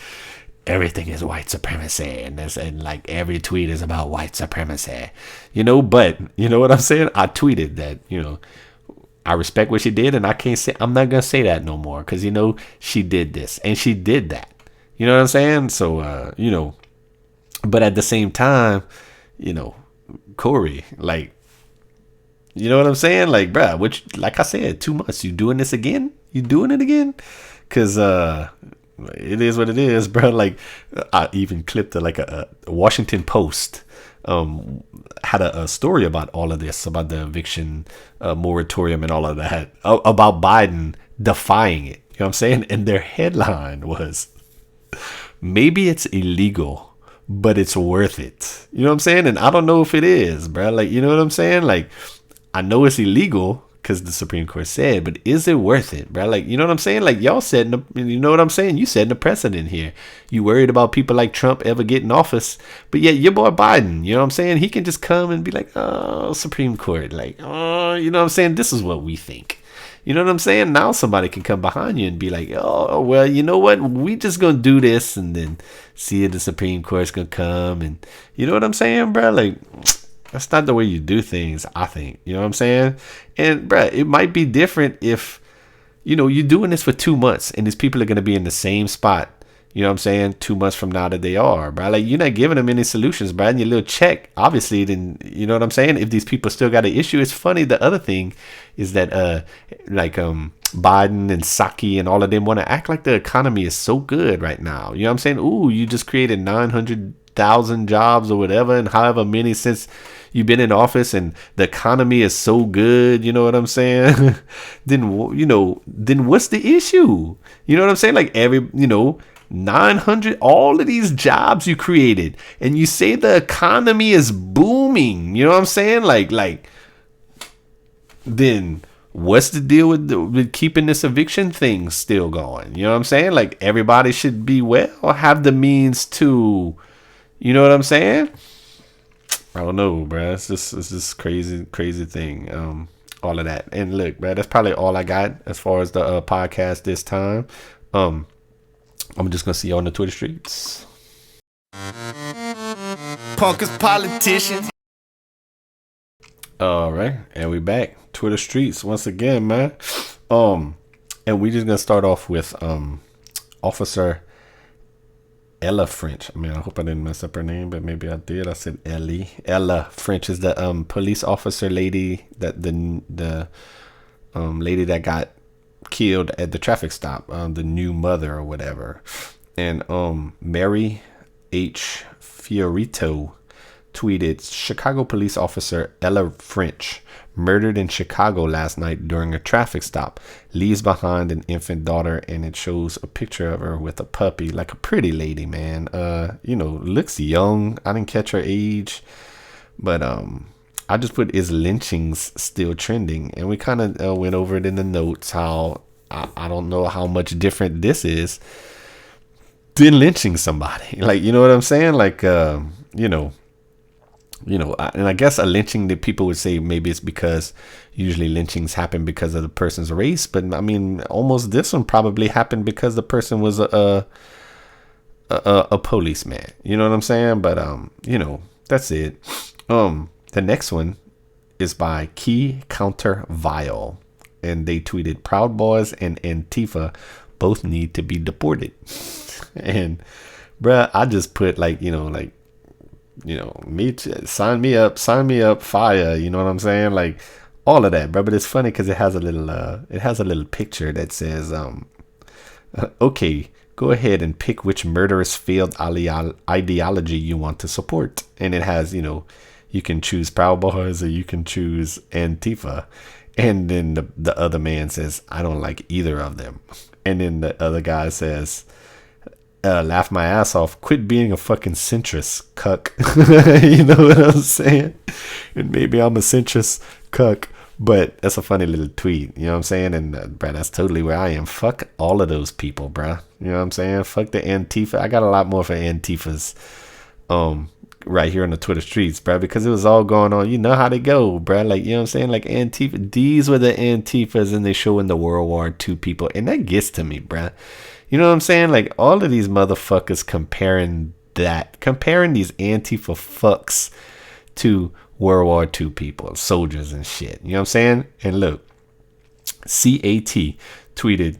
Speaker 2: everything is white supremacy, and like every tweet is about white supremacy. You know, but you know what I'm saying? I tweeted that, you know, I respect what she did, and I'm not gonna say that no more, because you know she did this and she did that. You know what I'm saying? So you know, but at the same time, you know, Cori, like, you know what I'm saying? Like, bruh, which, like I said, 2 months, you doing this again? You doing it again? Because it is what it is, bro. Like, I even clipped a Washington Post had a story about all of this, about the eviction moratorium and all of that, about Biden defying it. You know what I'm saying? And their headline was, maybe it's illegal, but it's worth it. You know what I'm saying? And I don't know if it is, bro. Like, you know what I'm saying? Like, I know it's illegal because the Supreme Court said, but is it worth it, bro? Like, you know what I'm saying? Like, y'all setting, you know what I'm saying? You setting a precedent here. You worried about people like Trump ever getting office, but yet your boy Biden, you know what I'm saying? He can just come and be like, oh, Supreme Court, like, oh, you know what I'm saying? This is what we think. You know what I'm saying? Now somebody can come behind you and be like, oh, well, you know what? We just going to do this, and then see if the Supreme Court's going to come. And you know what I'm saying, bro? Like, that's not the way you do things, I think. You know what I'm saying? And, bro, it might be different if, you know, you're doing this for 2 months and these people are going to be in the same spot, you know what I'm saying, 2 months from now that they are, bro. Like, you're not giving them any solutions, bro. And your little check, obviously, then, you know what I'm saying? If these people still got an issue, it's funny. The other thing is that, Biden and Psaki and all of them want to act like the economy is so good right now. You know what I'm saying? Ooh, you just created 900,000 jobs or whatever, and however many since you've been in office, and the economy is so good. You know what I'm saying? then what's the issue? You know what I'm saying? Like 900, all of these jobs you created, and you say the economy is booming. You know what I'm saying? Like, then what's the deal with keeping this eviction thing still going? You know what I'm saying? Like, everybody should be have the means to, you know what I'm saying? I don't know, bro. It's just crazy thing. All of that. And look, bro, that's probably all I got as far as the podcast this time. I'm just gonna see you on the Twitter streets. Punkers politicians. All right, and we back. Twitter streets once again, man. And we just gonna start off with Officer Ella French. I mean, I hope I didn't mess up her name, but maybe I did. I said Ellie. Ella French is the police officer lady, that the lady that got killed at the traffic stop, the new mother or whatever. And Mary H. Fiorito tweeted, Chicago police officer Ella French murdered in Chicago last night during a traffic stop, leaves behind an infant daughter, and it shows a picture of her with a puppy, like a pretty lady, man. Looks young. I didn't catch her age, but I just put, is lynchings still trending? And we kind of went over it in the notes, how I don't know how much different this is than lynching somebody. Like, you know what I'm saying? Like, and I guess a lynching that people would say maybe it's because usually lynchings happen because of the person's race. But I mean, almost this one probably happened because the person was a policeman. You know what I'm saying? But, that's it. The next one is by Key Counter Vile. And they tweeted, Proud Boys and Antifa both need to be deported. And, bruh, I just put sign me up, fire. You know what I'm saying? Like, all of that, bro. But it's funny because it has a little picture that says, okay, Go ahead and pick which murderous failed ideology you want to support. And it has, you can choose Proud Boys or you can choose Antifa. And then the other man says, I don't like either of them. And then the other guy says, laugh my ass off. Quit being a fucking centrist, cuck. You know what I'm saying? And maybe I'm a centrist cuck. But that's a funny little tweet, you know what I'm saying? And bruh, that's totally where I am. Fuck all of those people, bruh. You know what I'm saying? Fuck the Antifa. I got a lot more for Antifas right here on the Twitter streets, bruh, because it was all going on. You know how they go, bruh. Like, you know what I'm saying? Like Antifa, these were the Antifas and they showing the World War II people. And that gets to me, bruh. You know what I'm saying? Like all of these motherfuckers comparing these Antifa fucks to World War II people, soldiers and shit. You know what I'm saying? And look, CAT tweeted,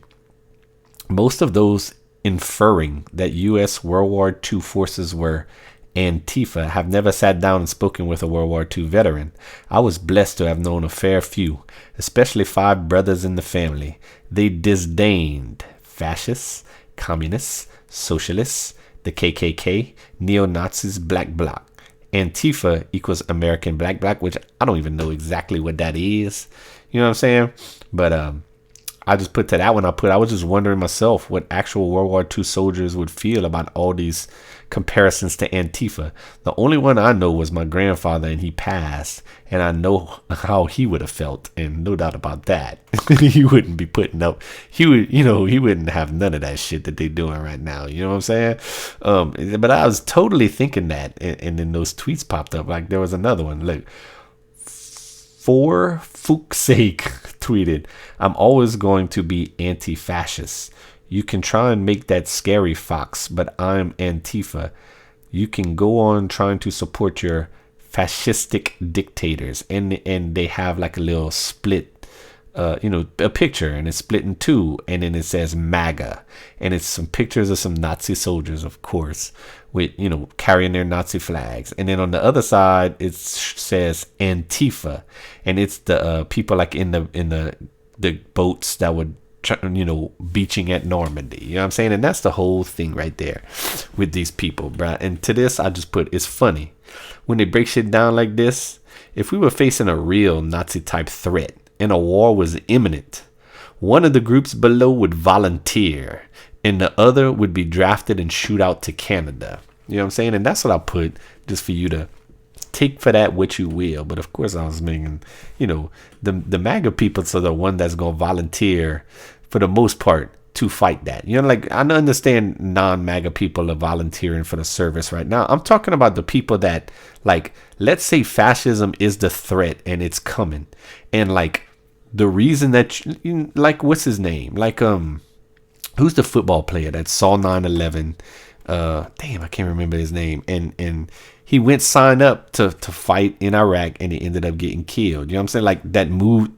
Speaker 2: most of those inferring that U.S. World War II forces were Antifa have never sat down and spoken with a World War II veteran. I was blessed to have known a fair few, especially 5 brothers in the family. They disdained fascists, communists, socialists, the KKK, neo-Nazis, black bloc. Antifa equals American black, which I don't even know exactly what that is. You know what I'm saying? But I just put to that one. I was just wondering myself what actual World War II soldiers would feel about all these comparisons to Antifa. The only one I know was my grandfather, and he passed, and I know how he would have felt, and no doubt about that. He wouldn't be putting up. He wouldn't have none of that shit that they're doing right now. You know what I'm saying? But I was totally thinking that, and then those tweets popped up. Like there was another one. Look. For fuck's sake, tweeted, I'm always going to be anti-fascist. You can try and make that scary, Fox, but I'm Antifa. You can go on trying to support your fascistic dictators. And they have like a little split, a picture, and it's split in 2, and then it says MAGA. And it's some pictures of some Nazi soldiers, of course, with, carrying their Nazi flags. And then on the other side, it says Antifa. And it's the people like in the boats that would, beaching at Normandy. You know what I'm saying? And that's the whole thing right there with these people, bruh. And to this, I just put, it's funny. When they break shit down like this, if we were facing a real Nazi type threat and a war was imminent, one of the groups below would volunteer and the other would be drafted and shoot out to Canada. You know what I'm saying? And that's what I put, just for you to take for that what you will. But of course I was meaning, the MAGA people are the one that's going to volunteer for the most part to fight that. Like I understand non-MAGA people are volunteering for the service right now. I'm talking about the people that, like, let's say fascism is the threat and it's coming. And like the reason that, like, what's his name? Like, who's the football player that saw 9/11? Damn, I can't remember his name. And he went sign up to fight in Iraq and he ended up getting killed. You know what I'm saying? Like that move.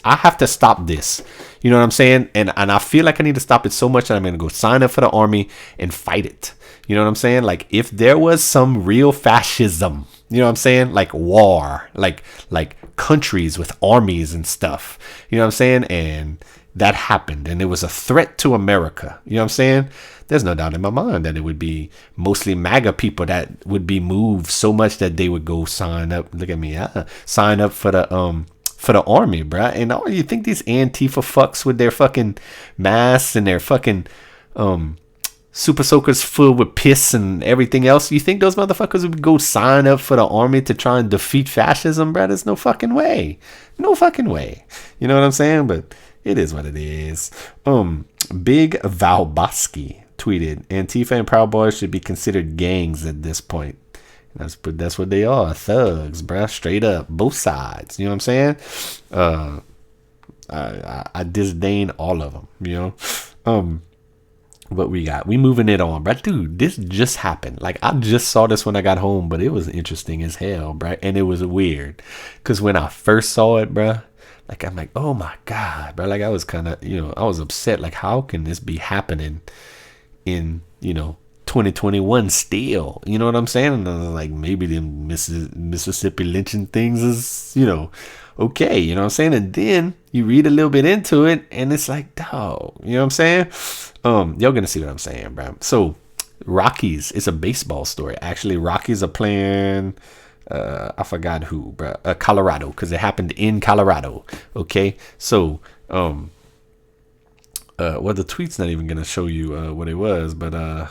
Speaker 2: I have to stop this. You know what I'm saying? And I feel like I need to stop it so much that I'm going to go sign up for the army and fight it. You know what I'm saying? Like if there was some real fascism, you know what I'm saying? Like war, like countries with armies and stuff. You know what I'm saying? And that happened and it was a threat to America. You know what I'm saying? There's no doubt in my mind that it would be mostly MAGA people that would be moved so much that they would go sign up. Look at me. Sign up for the army, bruh. And you think these Antifa fucks with their fucking masks and their fucking super soakers full with piss and everything else, you think those motherfuckers would go sign up for the army to try and defeat fascism, bruh? There's no fucking way. No fucking way. You know what I'm saying? But it is what it is. Big Valboski tweeted, Antifa and Proud Boys should be considered gangs at this point. That's what they are, thugs, bruh, straight up, both sides. You know what I'm saying? I disdain all of them. You know, what we got? We moving it on, bruh. Dude, this just happened. Like I just saw this when I got home, but it was interesting as hell, bruh, and it was weird because when I first saw it, bruh, like I'm like, oh my god, bruh. Like I was kind of, I was upset. Like how can this be happening in 2021 still? You know what I'm saying? And I was like, maybe the Mississippi lynching things is, okay, you know what I'm saying? And then You read a little bit into it, and it's like, dog, you know what I'm saying? Y'all gonna see what I'm saying, bro. So, Rockies, it's a baseball story. Actually, Rockies are playing, I forgot who, bro. Colorado, because it happened in Colorado. Okay, so, well, the tweet's not even gonna show you what it was, but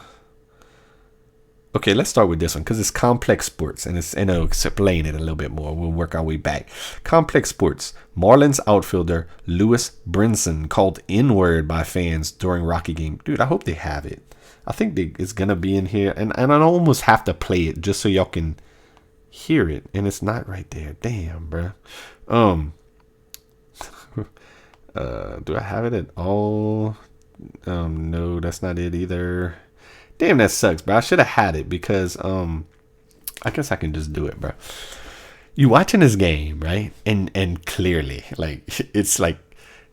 Speaker 2: okay, let's start with this one because it's complex sports and I'll explain it a little bit more. We'll work our way back. Complex sports. Marlins outfielder Lewis Brinson called N-word by fans during Rocky game. Dude, I hope they have it. I think it's gonna be in here, and I almost have to play it just so y'all can hear it, and it's not right there. Damn, bro. Do I have it at all? No, that's not it either. Damn, that sucks, bro. I should have had it because I guess I can just do it, bro. You watching this game, right? And clearly, like, it's like,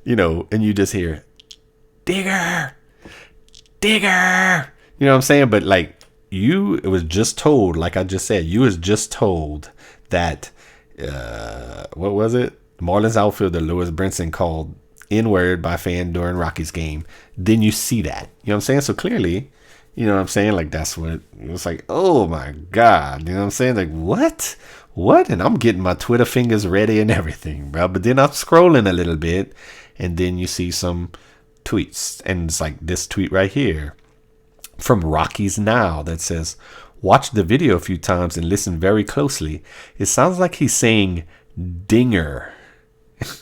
Speaker 2: you know, and you just hear Digger. You know what I'm saying? But like, it was just told, like I just said, you was just told that what was it? Marlins outfielder Lewis Brinson called N-word by fan during Rockies game. Then you see that. You know what I'm saying? So clearly, you know what I'm saying? Like, that's what it was like. Oh my God. You know what I'm saying? Like, what? And I'm getting my Twitter fingers ready and everything, bro. But then I'm scrolling a little bit, and then you see some tweets. And it's like this tweet right here from Rockies Now that says, watch the video a few times and listen very closely. It sounds like he's saying dinger,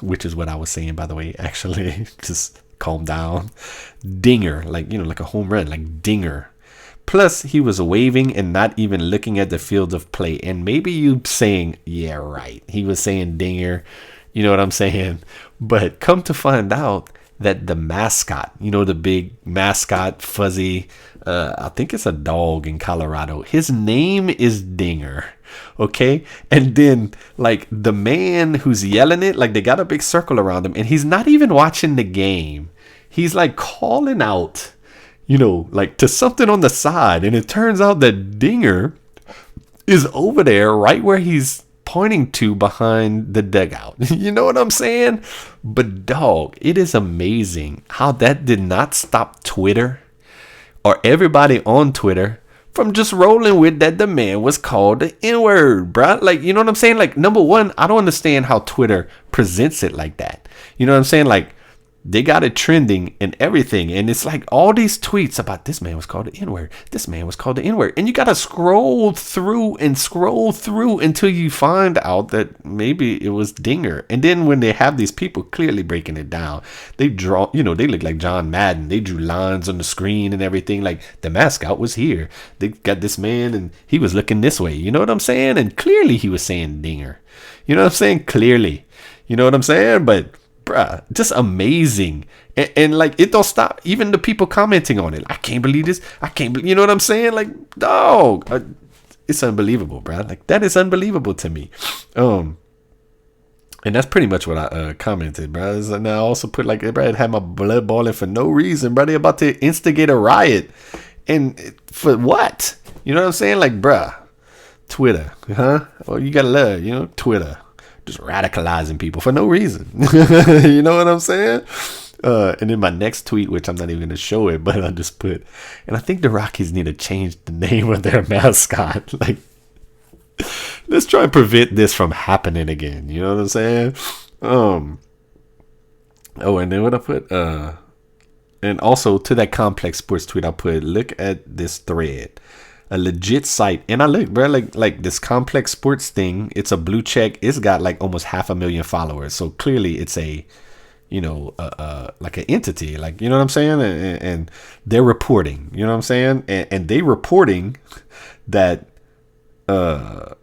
Speaker 2: which is what I was saying, by the way, actually. Just calm down. Dinger, like, you know, like a home run, like dinger. Plus, he was waving and not even looking at the field of play. And maybe you saying, yeah, right. He was saying dinger. You know what I'm saying? But come to find out that the mascot, you know, the big mascot, fuzzy, I think it's a dog in Colorado. His name is Dinger. Okay. And then, like, the man who's yelling it, like, they got a big circle around him, and he's not even watching the game. He's like calling out, you know, like to something on the side. And it turns out that Dinger is over there right where he's pointing to behind the dugout. You know what I'm saying? But dog, it is amazing how that did not stop Twitter or everybody on Twitter from just rolling with that the man was called the N-word, bruh. Like, you know what I'm saying? Like, number one, I don't understand how Twitter presents it like that. You know what I'm saying? Like, they got it trending and everything. And it's like all these tweets about this man was called the N-word. This man was called the N-word. And you got to scroll through until you find out that maybe it was Dinger. And then when they have these people clearly breaking it down, they draw, you know, they look like John Madden. They drew lines on the screen and everything. Like, the mascot was here. They got this man and he was looking this way. You know what I'm saying? And clearly he was saying Dinger. You know what I'm saying? Clearly. You know what I'm saying? But bruh, just amazing. And like, it don't stop. Even the people commenting on it. I can't believe this. You know what I'm saying? Like, dog, it's unbelievable, bruh. Like, that is unbelievable to me. And that's pretty much what I commented, bruh. And I also put, like, bruh, it had my blood boiling for no reason, bruh. They about to instigate a riot. And for what? You know what I'm saying? Like, bruh, Twitter, huh? Well, you gotta love, you know, Twitter. Just radicalizing people for no reason. You know what I'm saying? And then my next tweet, which I'm not even going to show it, but I just put, and I think the Rockies need to change the name of their mascot. Like, let's try and prevent this from happening again. You know what I'm saying? Oh, and then what I put, and also to that complex sports tweet, I put, look at this thread. A legit site, and I look, bro, like this complex sports thing, it's a blue check. It's got like almost 500,000 followers, so clearly it's a, you know, like an entity, like, you know what I'm saying? And they're reporting, you know what I'm saying? And they reporting that that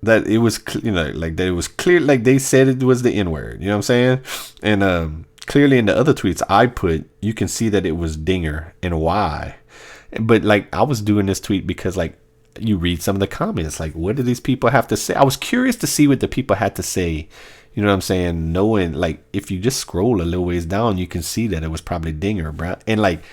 Speaker 2: it was, you know, like that it was clear, like they said it was the N-word, you know what I'm saying? And clearly in the other tweets I put, you can see that it was Dinger and why. But like, I was doing this tweet because, like, you read some of the comments, like, what do these people have to say? I was curious to see what the people had to say. You know what I'm saying? Knowing, like, if you just scroll a little ways down, you can see that it was probably Dinger, bro. And like,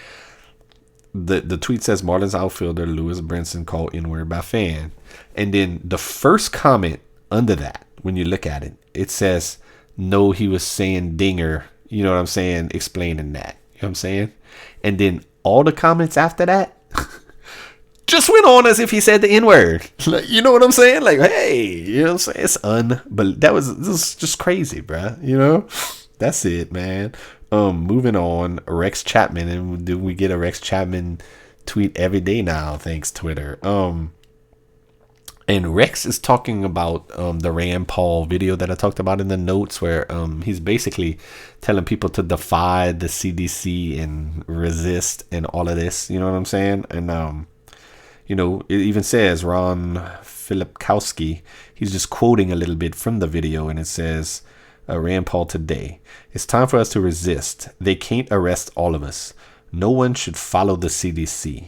Speaker 2: the tweet says Marlins outfielder Lewis Brinson called N-word by fan. And then the first comment under that, when you look at it, it says, know he was saying dinger, you know what I'm saying, explaining that. You know what I'm saying? And then all the comments after that just went on as if he said the N-word. Like, you know what I'm saying? Like, hey, you know what I'm saying? But this was just crazy, bruh. You know? That's it, man. Moving on, Rex Chapman, and do we get a Rex Chapman tweet every day now, thanks Twitter. And Rex is talking about the Rand Paul video that I talked about in the notes, where he's basically telling people to defy the CDC and resist and all of this. You know what I'm saying? And you know, it even says Ron Filipkowski. He's just quoting a little bit from the video, and it says, Rand Paul today. It's time for us to resist. They can't arrest all of us. No one should follow the CDC.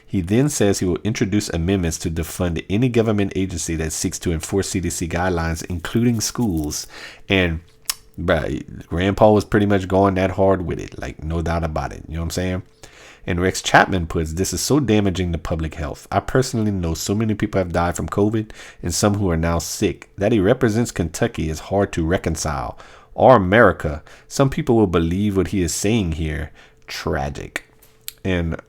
Speaker 2: He then says he will introduce amendments to defund any government agency that seeks to enforce CDC guidelines, including schools. And Rand Paul was pretty much going that hard with it, like no doubt about it. You know what I'm saying? And Rex Chapman puts, this is so damaging to public health. I personally know so many people have died from COVID and some who are now sick. That he represents Kentucky is hard to reconcile. Or America. Some people will believe what he is saying here. Tragic. And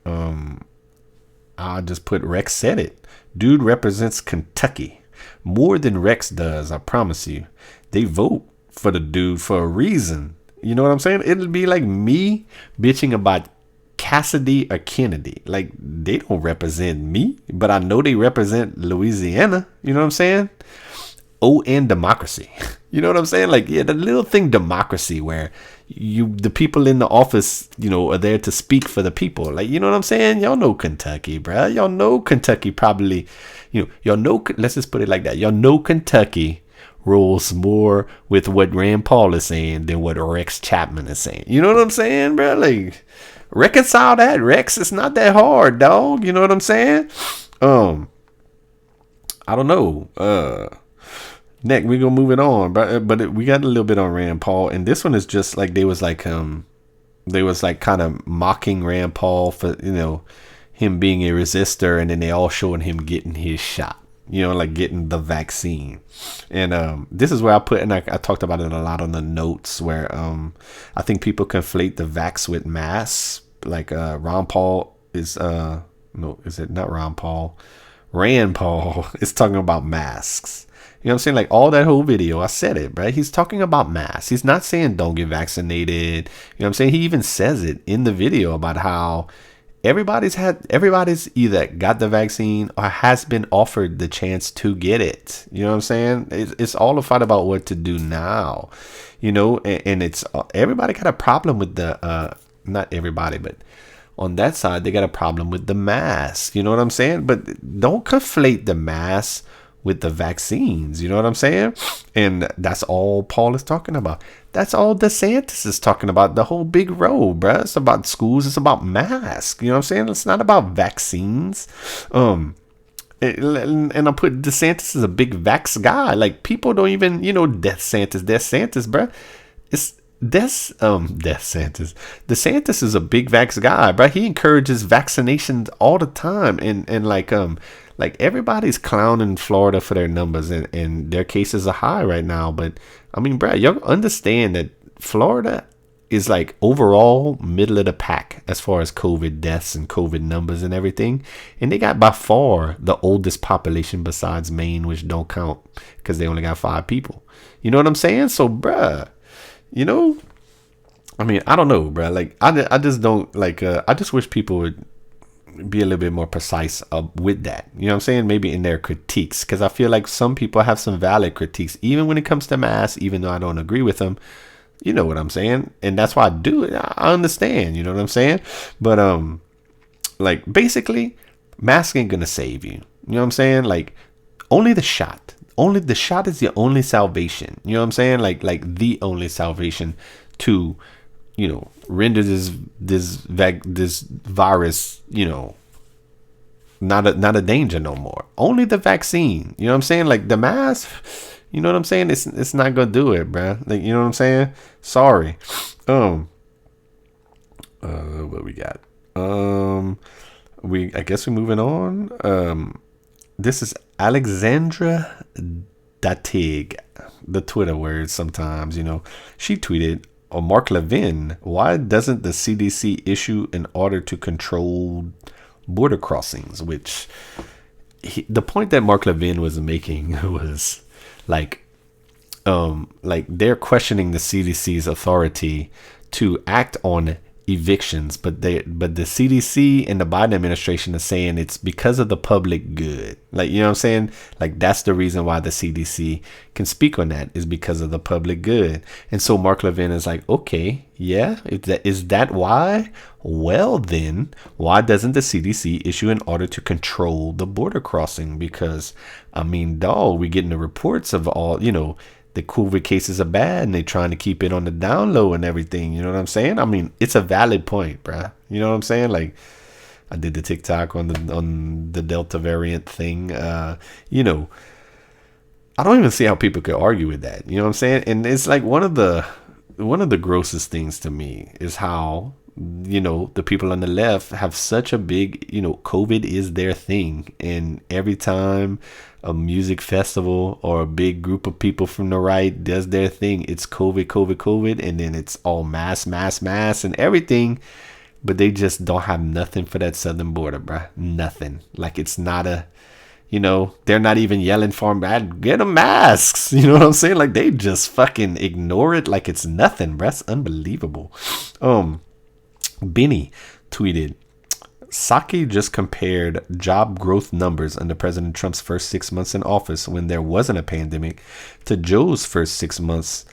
Speaker 2: I'll just put Rex said it. Dude represents Kentucky. More than Rex does, I promise you. They vote for the dude for a reason. You know what I'm saying? It'll be like me bitching about Cassidy or Kennedy. Like, they don't represent me, but I know they represent Louisiana. You know what I'm saying? and democracy. You know what I'm saying? Like, yeah, the little thing democracy where the people in the office, are there to speak for the people. Like, you know what I'm saying? Y'all know Kentucky, bruh. Y'all know Kentucky probably, let's just put it like that. Y'all know Kentucky rolls more with what Rand Paul is saying than what Rex Chapman is saying. You know what I'm saying, bro? Like, reconcile that, Rex. It's not that hard, dog. You know what I'm saying? I don't know. Next, we're gonna move it on, but we got a little bit on Rand Paul, and this one is just like they was kind of mocking Rand Paul for him being a resistor, and then they all showing him getting his shot, like getting the vaccine. And this is where I put, and I talked about it a lot on the notes, where I think people conflate the vax with masks. Like Ron Paul is no, is it not Ron Paul? Rand Paul is talking about masks. You know what I'm saying? Like, all that whole video, I said it, right? He's talking about masks. He's not saying don't get vaccinated. You know what I'm saying? He even says it in the video about how everybody's either got the vaccine or has been offered the chance to get it. You know what I'm saying? It's all a fight about what to do now, and it's everybody got a problem with the, not everybody, but on that side, they got a problem with the mask. You know what I'm saying? But don't conflate the mask with the vaccines. You know what I'm saying? And that's all Paul is talking about. That's all DeSantis is talking about. The whole big row, bruh. It's about schools. It's about masks. You know what I'm saying? It's not about vaccines. And I put DeSantis as a big vax guy. Like, people don't even, DeSantis, bruh. It's DeSantis. DeSantis is a big vax guy, but he encourages vaccinations all the time, and like everybody's clowning Florida for their numbers, and their cases are high right now. But I mean, bro, y'all understand that Florida is like overall middle of the pack as far as COVID deaths and COVID numbers and everything, and they got by far the oldest population besides Maine, which don't count because they only got 5 people. You know what I'm saying? So, bruh. I mean, I don't know, bro. Like, I just don't like. I just wish people would be a little bit more precise with that. You know what I'm saying? Maybe in their critiques, because I feel like some people have some valid critiques, even when it comes to masks. Even though I don't agree with them, you know what I'm saying? And that's why I do it. I understand. You know what I'm saying? But like, basically, mask ain't gonna save you. You know what I'm saying? Like, only the shot. Only the shot is the only salvation. You know what I'm saying? Like the only salvation to, render this virus, not a danger no more. Only the vaccine. You know what I'm saying? Like, the mask, you know what I'm saying? It's not gonna do it, bruh. Like, you know what I'm saying? Sorry. What we got? I guess we're moving on. This is Alexandra Datig, the Twitter words sometimes, she tweeted, Mark Levin, why doesn't the CDC issue an order to control border crossings? Which the point that Mark Levin was making was like they're questioning the CDC's authority to act on evictions, but the CDC and the Biden administration is saying it's because of the public good. Like, you know what I'm saying? Like, that's the reason why the CDC can speak on that, is because of the public good. And so Mark Levin is like, okay, yeah, is that why? Well, then why doesn't the CDC issue an order to control the border crossing? Because I mean, dog, we getting the reports of all, the COVID cases are bad and they're trying to keep it on the down low and everything. You know what I'm saying? I mean, it's a valid point, bruh. You know what I'm saying? Like, I did the TikTok on the Delta variant thing. I don't even see how people could argue with that. You know what I'm saying? And it's like one of the grossest things to me is how, the people on the left have such a big, COVID is their thing. And every time a music festival or a big group of people from the right does their thing, it's COVID. And then it's all mass and everything. But they just don't have nothing for that southern border, bruh. Nothing. Like, it's not they're not even yelling for them, get them masks. You know what I'm saying? Like, they just fucking ignore it like it's nothing, bruh. That's unbelievable. Benny tweeted, Psaki just compared job growth numbers under President Trump's first 6 months in office when there wasn't a pandemic to Joe's first 6 months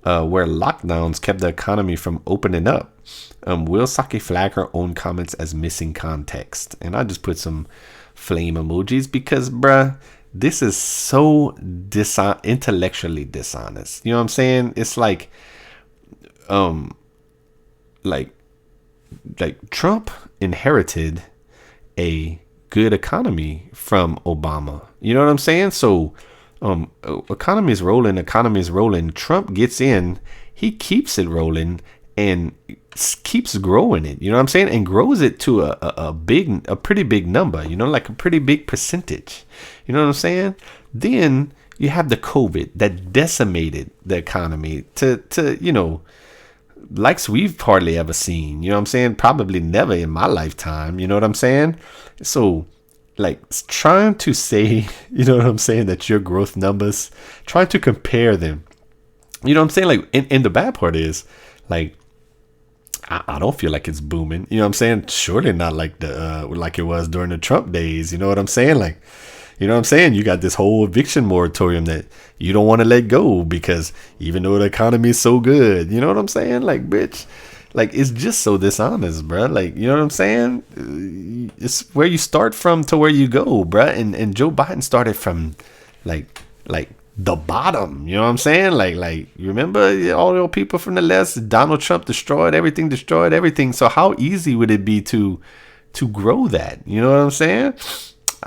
Speaker 2: where lockdowns kept the economy from opening up. Will Psaki flag her own comments as missing context? And I just put some flame emojis because, bruh, this is so intellectually dishonest. You know what I'm saying? It's like Trump inherited a good economy from Obama. You know what I'm saying? So economy is rolling. Trump gets in, he keeps it rolling and keeps growing it. You know what I'm saying? And grows it to a pretty big number, like a pretty big percentage. You know what I'm saying? Then you have the COVID that decimated the economy to likes we've hardly ever seen. You know what I'm saying? Probably never in my lifetime. You know what I'm saying? So, like, trying to say, you know what I'm saying, that your growth numbers, trying to compare them. You know what I'm saying? Like, and the bad part is, like, I don't feel like it's booming. You know what I'm saying? Surely not like like it was during the Trump days. You know what I'm saying? Like, you know what I'm saying? You got this whole eviction moratorium that you don't want to let go because even though the economy is so good, you know what I'm saying? Like, bitch, like, it's just so dishonest, bruh. Like, you know what I'm saying? It's where you start from to where you go, bruh. And Joe Biden started from like the bottom. You know what I'm saying? Like you remember all the people from the left? Donald Trump destroyed everything. So how easy would it be to grow that? You know what I'm saying?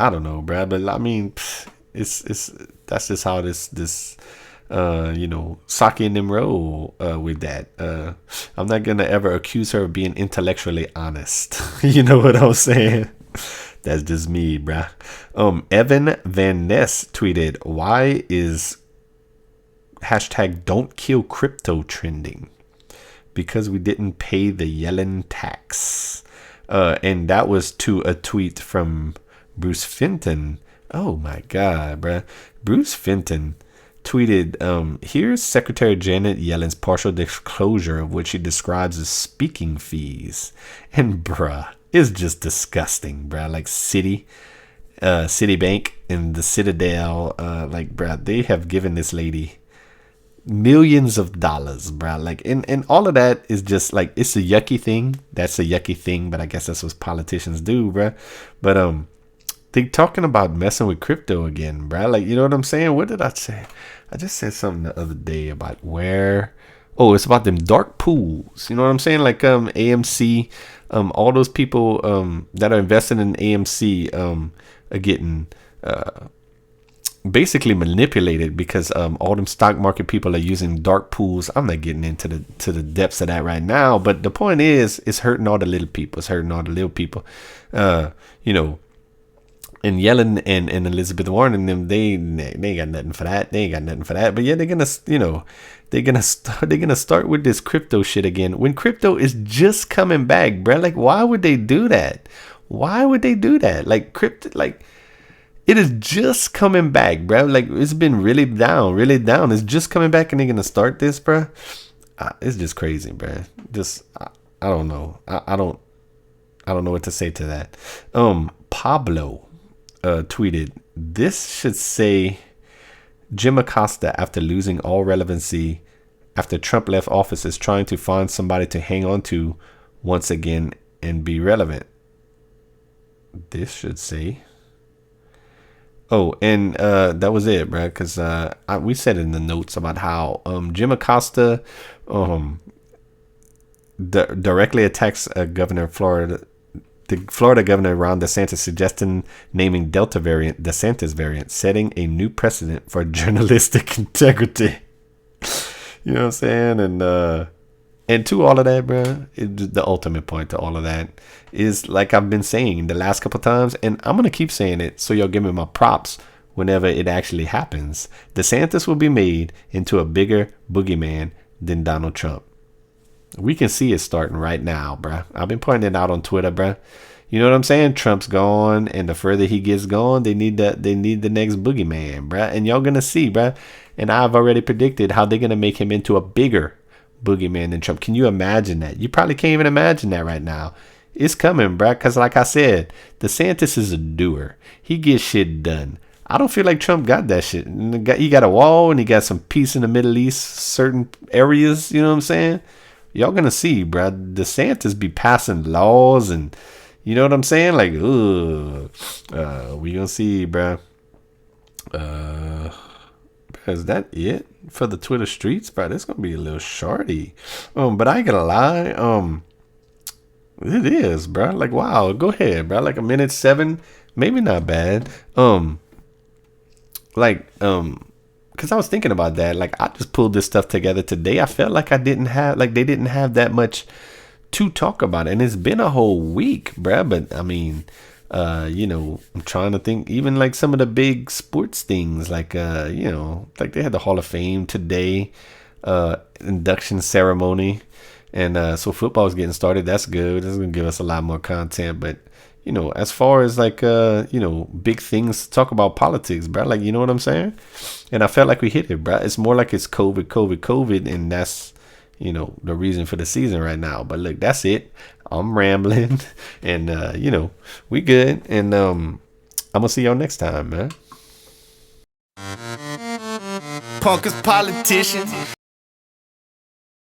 Speaker 2: I don't know, bruh, but I mean, it's that's just how this Psaki and them roll with that. I'm not gonna ever accuse her of being intellectually honest. You know what I'm saying? That's just me, bruh. Evan Van Ness tweeted, "Why is hashtag Don't Kill Crypto trending? Because we didn't pay the Yellen tax." And that was to a tweet from Bruce Fenton. Oh my God, bruh. Bruce Fenton tweeted, here's Secretary Janet Yellen's partial disclosure of what she describes as speaking fees. And bruh, it's just disgusting, bruh. Like Citibank and the Citadel, bruh, they have given this lady millions of dollars, bruh. Like, and all of that is just like, it's a yucky thing. That's a yucky thing, but I guess that's what politicians do, bruh. But they talking about messing with crypto again, bruh. Like, you know what I'm saying? What did I say? I just said something the other day about where. Oh, it's about them dark pools. You know what I'm saying? Like AMC, all those people that are invested in AMC are getting basically manipulated because all them stock market people are using dark pools. I'm not getting into the depths of that right now, but the point is, it's hurting all the little people. And Yellen and Elizabeth Warren and them, they ain't got nothing for that. They ain't got nothing for that. But yeah, they're gonna, they're gonna start with this crypto shit again when crypto is just coming back, bruh. Like, why would they do that? Why would they do that? Like, crypto, like, it is just coming back, bruh. Like, it's been really down, really down. It's just coming back, and they're gonna start this, bruh. It's just crazy, bruh. Just, I don't know. I don't know what to say to that. Pablo tweeted, this should say Jim Acosta, after losing all relevancy after Trump left office, is trying to find somebody to hang on to once again and be relevant. This should say. Oh, and that was it, bro. Because we said in the notes about how Jim Acosta directly attacks Governor of Florida. The Florida governor, Ron DeSantis, suggesting naming Delta variant DeSantis variant, setting a new precedent for journalistic integrity. You know what I'm saying? And to all of that, bro, the ultimate point to all of that is, like I've been saying the last couple times, and I'm gonna keep saying it, so y'all give me my props whenever it actually happens. DeSantis will be made into a bigger boogeyman than Donald Trump. We can see it starting right now, bruh. I've been pointing it out on Twitter, bruh. You know what I'm saying? Trump's gone, and the further he gets gone, they need the next boogeyman, bruh. And y'all gonna see, bruh. And I've already predicted how they're gonna make him into a bigger boogeyman than Trump. Can you imagine that? You probably can't even imagine that right now. It's coming, bruh. Because like I said, DeSantis is a doer. He gets shit done. I don't feel like Trump got that shit. He got a wall, and he got some peace in the Middle East, certain areas. You know what I'm saying? Y'all gonna see, bro. DeSantis be passing laws, and you know what I'm saying? Like, we gonna see, bro. Is that it for the Twitter streets, bro? This gonna be a little shorty. But I ain't gonna lie. It is, bro. Like, wow. Go ahead, bro. Like a minute 7, maybe not bad. Because I was thinking about that. Like, I just pulled this stuff together today. I felt like they didn't have that much to talk about. And it's been a whole week, bruh. But, I mean, I'm trying to think. Even, like, some of the big sports things. Like, like they had the Hall of Fame today. Induction ceremony. And so football is getting started. That's good. That's going to give us a lot more content. But, as far as like, big things to talk about politics, bro. Like, you know what I'm saying? And I felt like we hit it, bro. It's more like it's COVID. And that's, the reason for the season right now. But look, that's it. I'm rambling. And, we good. And I'm going to see y'all next time, man. Punk is politicians.